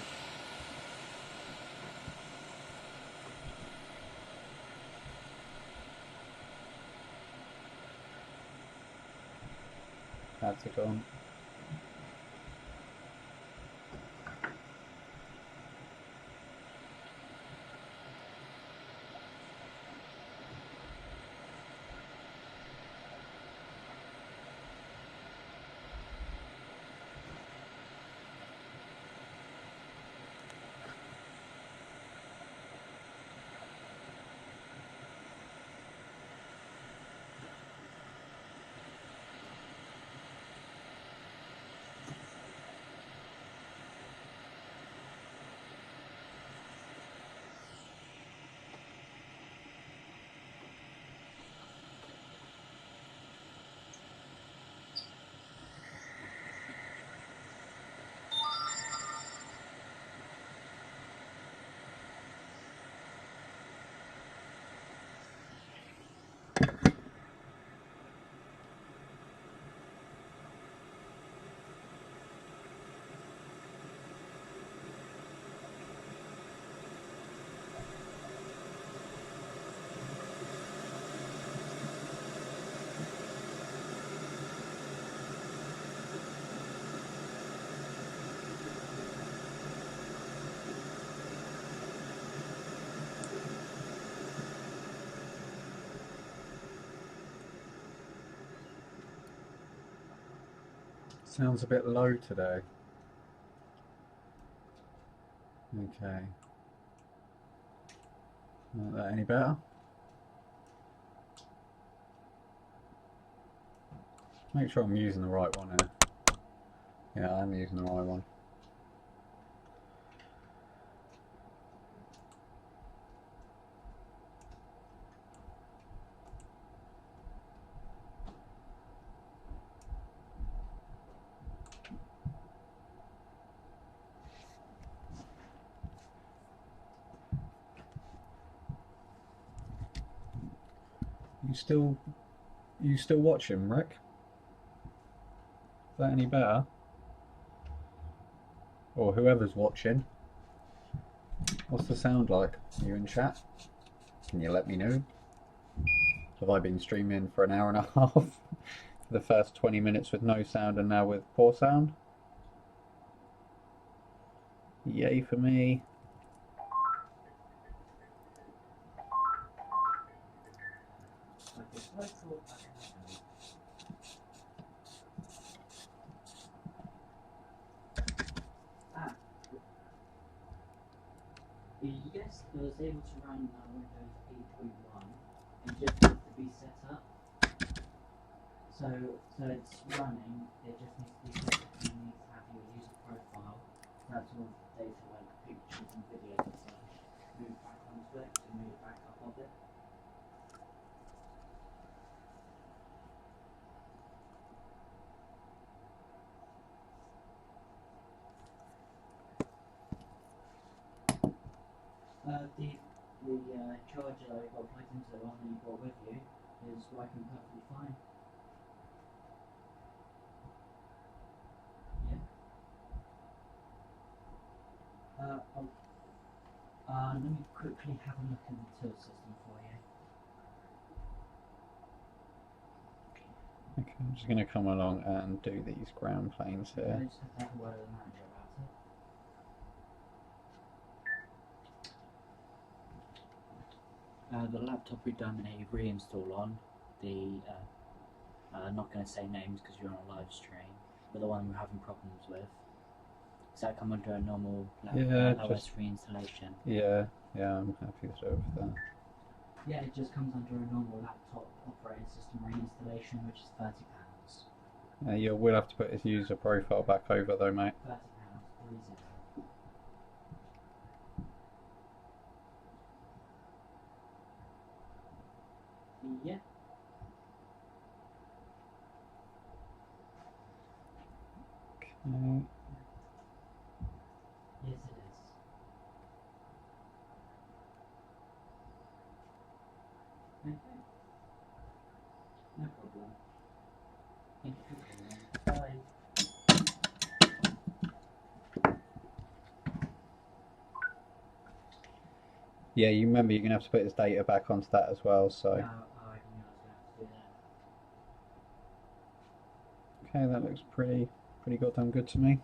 Pads are gone. Sounds a bit low today. Okay. Not that any better? Make sure I'm using the right one here. Yeah, I'm using the right one. You still watching, Rick? Is that any better? Or whoever's watching? What's the sound like? Are you in chat? Can you let me know? Have I been streaming for an hour and a half? For the first 20 minutes with no sound and now with poor sound? Yay for me. Yes, I was able to run Windows 8.1. It just needs to be set up. So it's running. It just needs to be set up. You need to have your user profile. That's all data like pictures and videos and such. Move back onto it to move back up of it. The charger that I got plugged into the one that you brought with you is working perfectly fine. Yeah. Let me quickly have a look at the till system for you. Okay, I'm just going to come along and do these ground planes I here. just have to have a word with the manager about it. The laptop we've done a reinstall on, I'm not going to say names because you're on a live stream, but the one we're having problems with, does that come under a normal OS reinstallation? Yeah, I'm happy with that. Yeah, it just comes under a normal laptop operating system reinstallation, which is £30. You will have to put his user profile back over though, mate. £30, 30. Yeah. Okay. Yes, it is. Okay. No problem. Thank you for calling. Bye. Yeah, you remember you're going to have to put his data back onto that as well, so... No, I knew I was going to have to do that. Okay, that looks pretty goddamn good to me.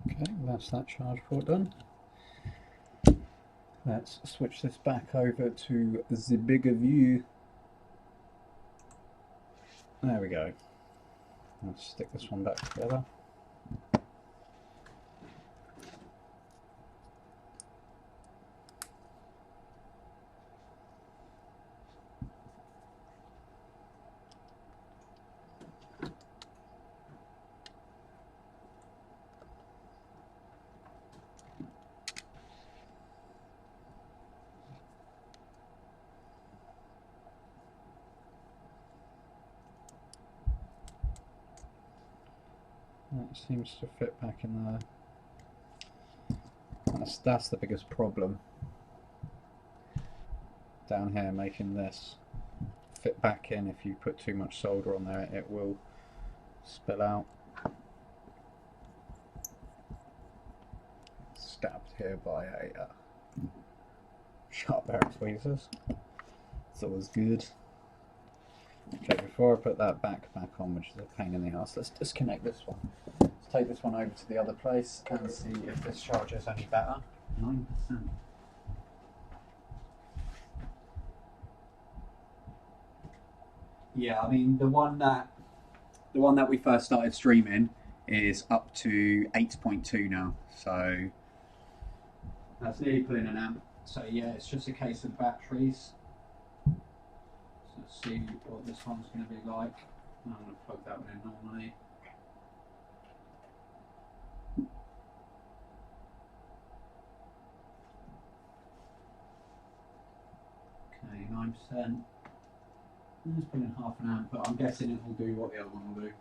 Okay, that's that charge port done. Let's switch this back over to the bigger view. There we go. Let's stick this one back together. That seems to fit back in there. That's the biggest problem down here, making this fit back in. If you put too much solder on there, it will spill out. Stabbed here by a sharp pair of tweezers. It's always good. Okay, before I put that back on, which is a pain in the ass, let's disconnect this one. Let's take this one over to the other place and see if this charger is any better. 9%. Yeah, I mean the one that we first started streaming is up to 8.2 now, so that's nearly pulling an amp. So yeah, it's just a case of batteries. So let's see what this one's going to be like. I'm going to plug that one in normally. 89%. Let's put in half an amp, but I'm guessing it will do what the other one will do.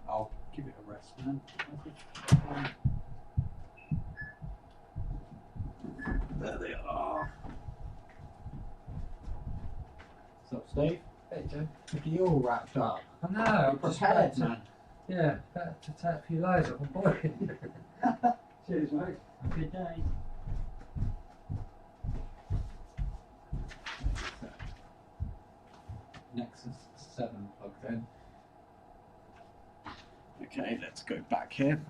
I'll give it a rest, man. There they are. What's up, Steve? Hey, Joe. Look at you all wrapped up. I know, I'm Prepared, prepared man. Yeah, better to take a few loads off a boy. Cheers, mate. Have a good day. Nexus 7 plugged in. Okay, let's go back here.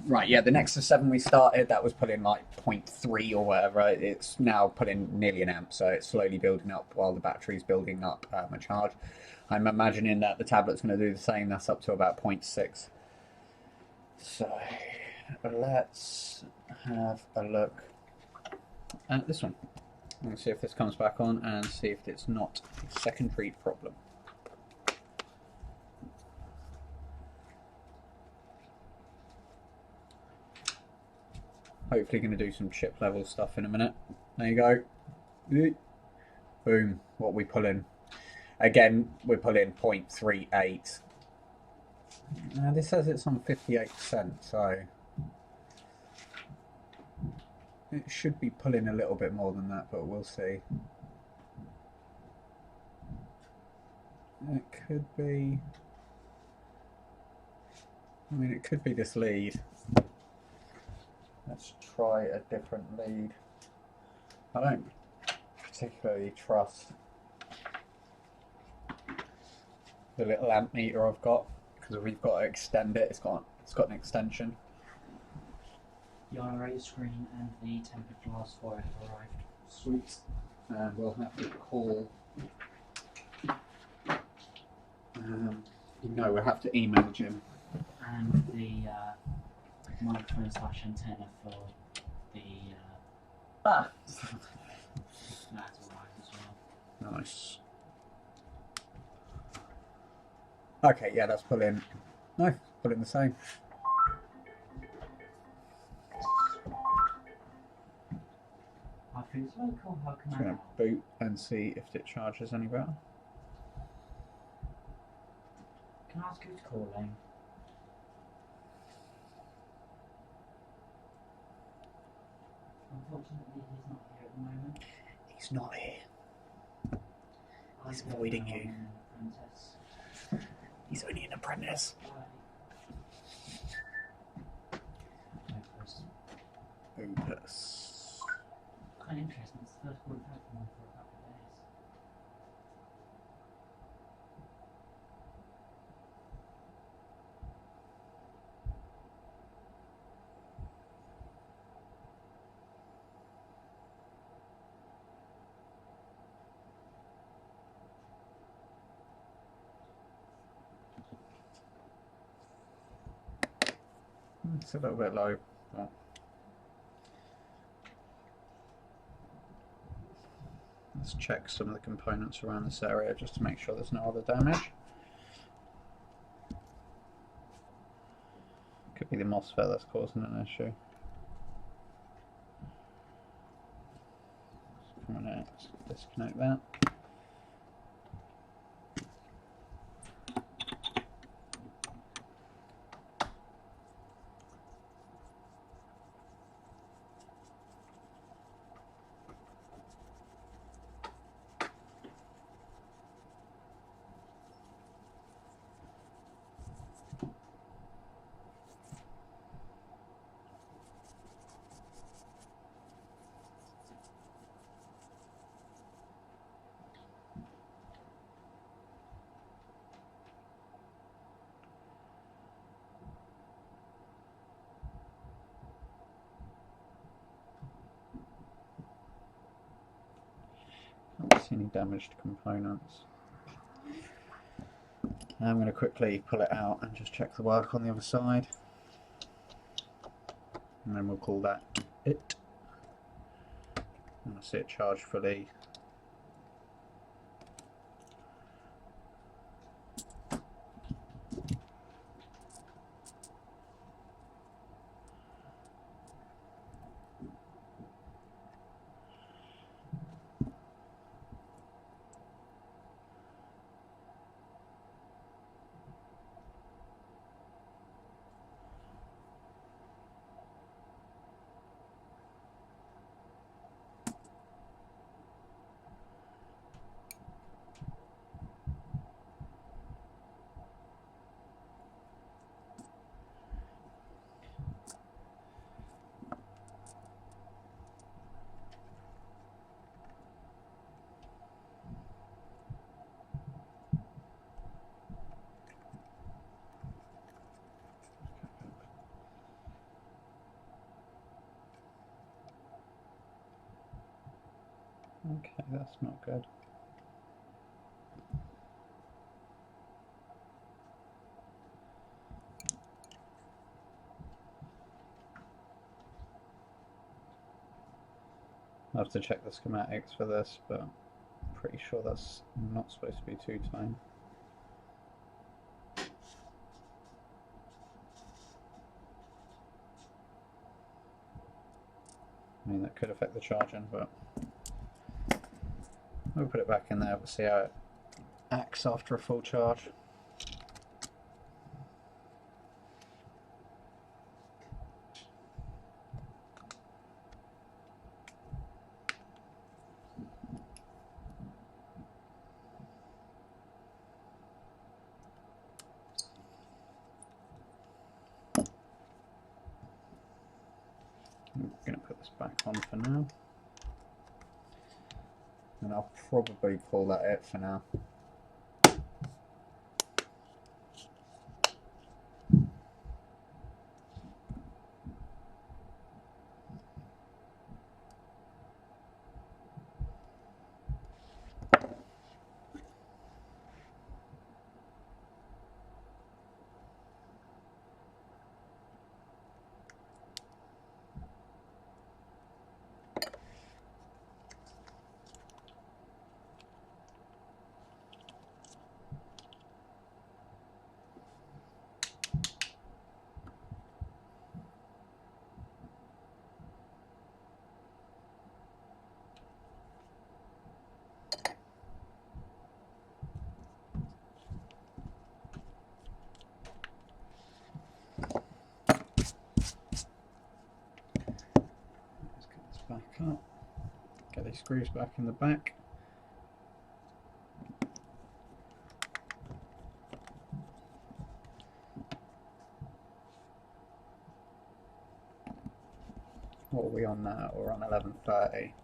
Right, yeah, the Nexus 7 we started, that was pulling like 0.3 or whatever. Right? It's now pulling nearly an amp, so it's slowly building up while the battery's building up a charge. I'm imagining that the tablet's going to do the same. That's up to about 0.6. So let's have a look at this one. Let's see if this comes back on and see if it's not a secondary problem. Hopefully going to do some chip level stuff in a minute. There you go. Boom. What are we pulling? Again, we're pulling 0.38. Now this says it's on 58%, so it should be pulling a little bit more than that, but we'll see. It could be, I mean, it could be this lead. Let's try a different lead. I don't particularly trust the little amp meter I've got, because we've got to extend it. It's got an extension. The IRA screen and the tempered glass for it have arrived. Sweet. And we'll have to call. No, we'll have to email Jim. And the microphone / antenna for the that's arrived as well. Nice. Okay, yeah, that's pulling. No, pulling the same. I feel it's very cool. How can Just I going to help? boot and see if it charges any better. Can I ask who's calling? Unfortunately, he's not here at the moment. He's not here. He's I avoiding don't you. know an apprentice. He's only an apprentice. Opus. Quite interesting. It's the first call I've had from him for a couple of days. It's a little bit low. But let's check some of the components around this area just to make sure there's no other damage. Could be the MOSFET that's causing an issue. Come on out, let's disconnect that. Can't see any damaged components. I'm going to quickly pull it out and just check the work on the other side. And then we'll call that it. And I see it charged fully. Okay, that's not good. I'll have to check the schematics for this, but I'm pretty sure that's not supposed to be two-tone. I mean, that could affect the charging, but we'll put it back in there. We'll see how it acts after a full charge. I'm going to put this back on for now, and I'll probably call that it for now. Back up, get these screws back in the back. What are we on now? We're on 11:30.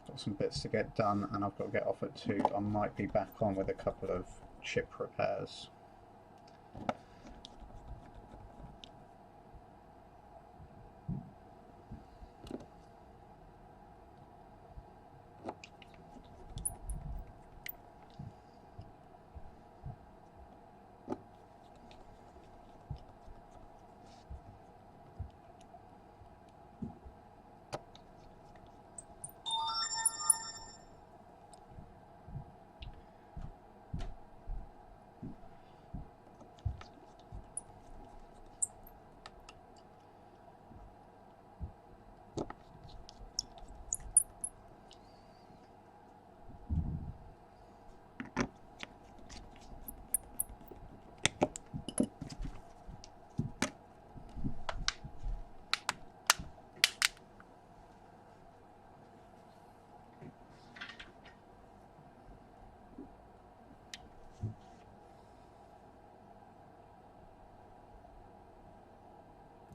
Got some bits to get done, and I've got to get off at 2. I might be back on with a couple of chip repairs.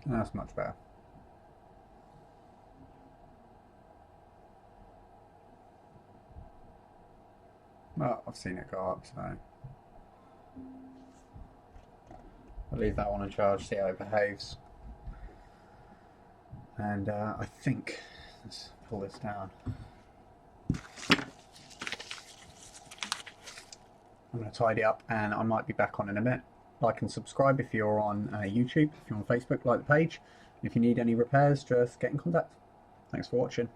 That's much better. Well, I've seen it go up, so I'll leave that one on charge, see how it behaves. And I think, let's pull this down. I'm going to tidy up, and I might be back on in a minute. Like and subscribe if you're on YouTube. If you're on Facebook, like the page. If you need any repairs, just get in contact. Thanks for watching.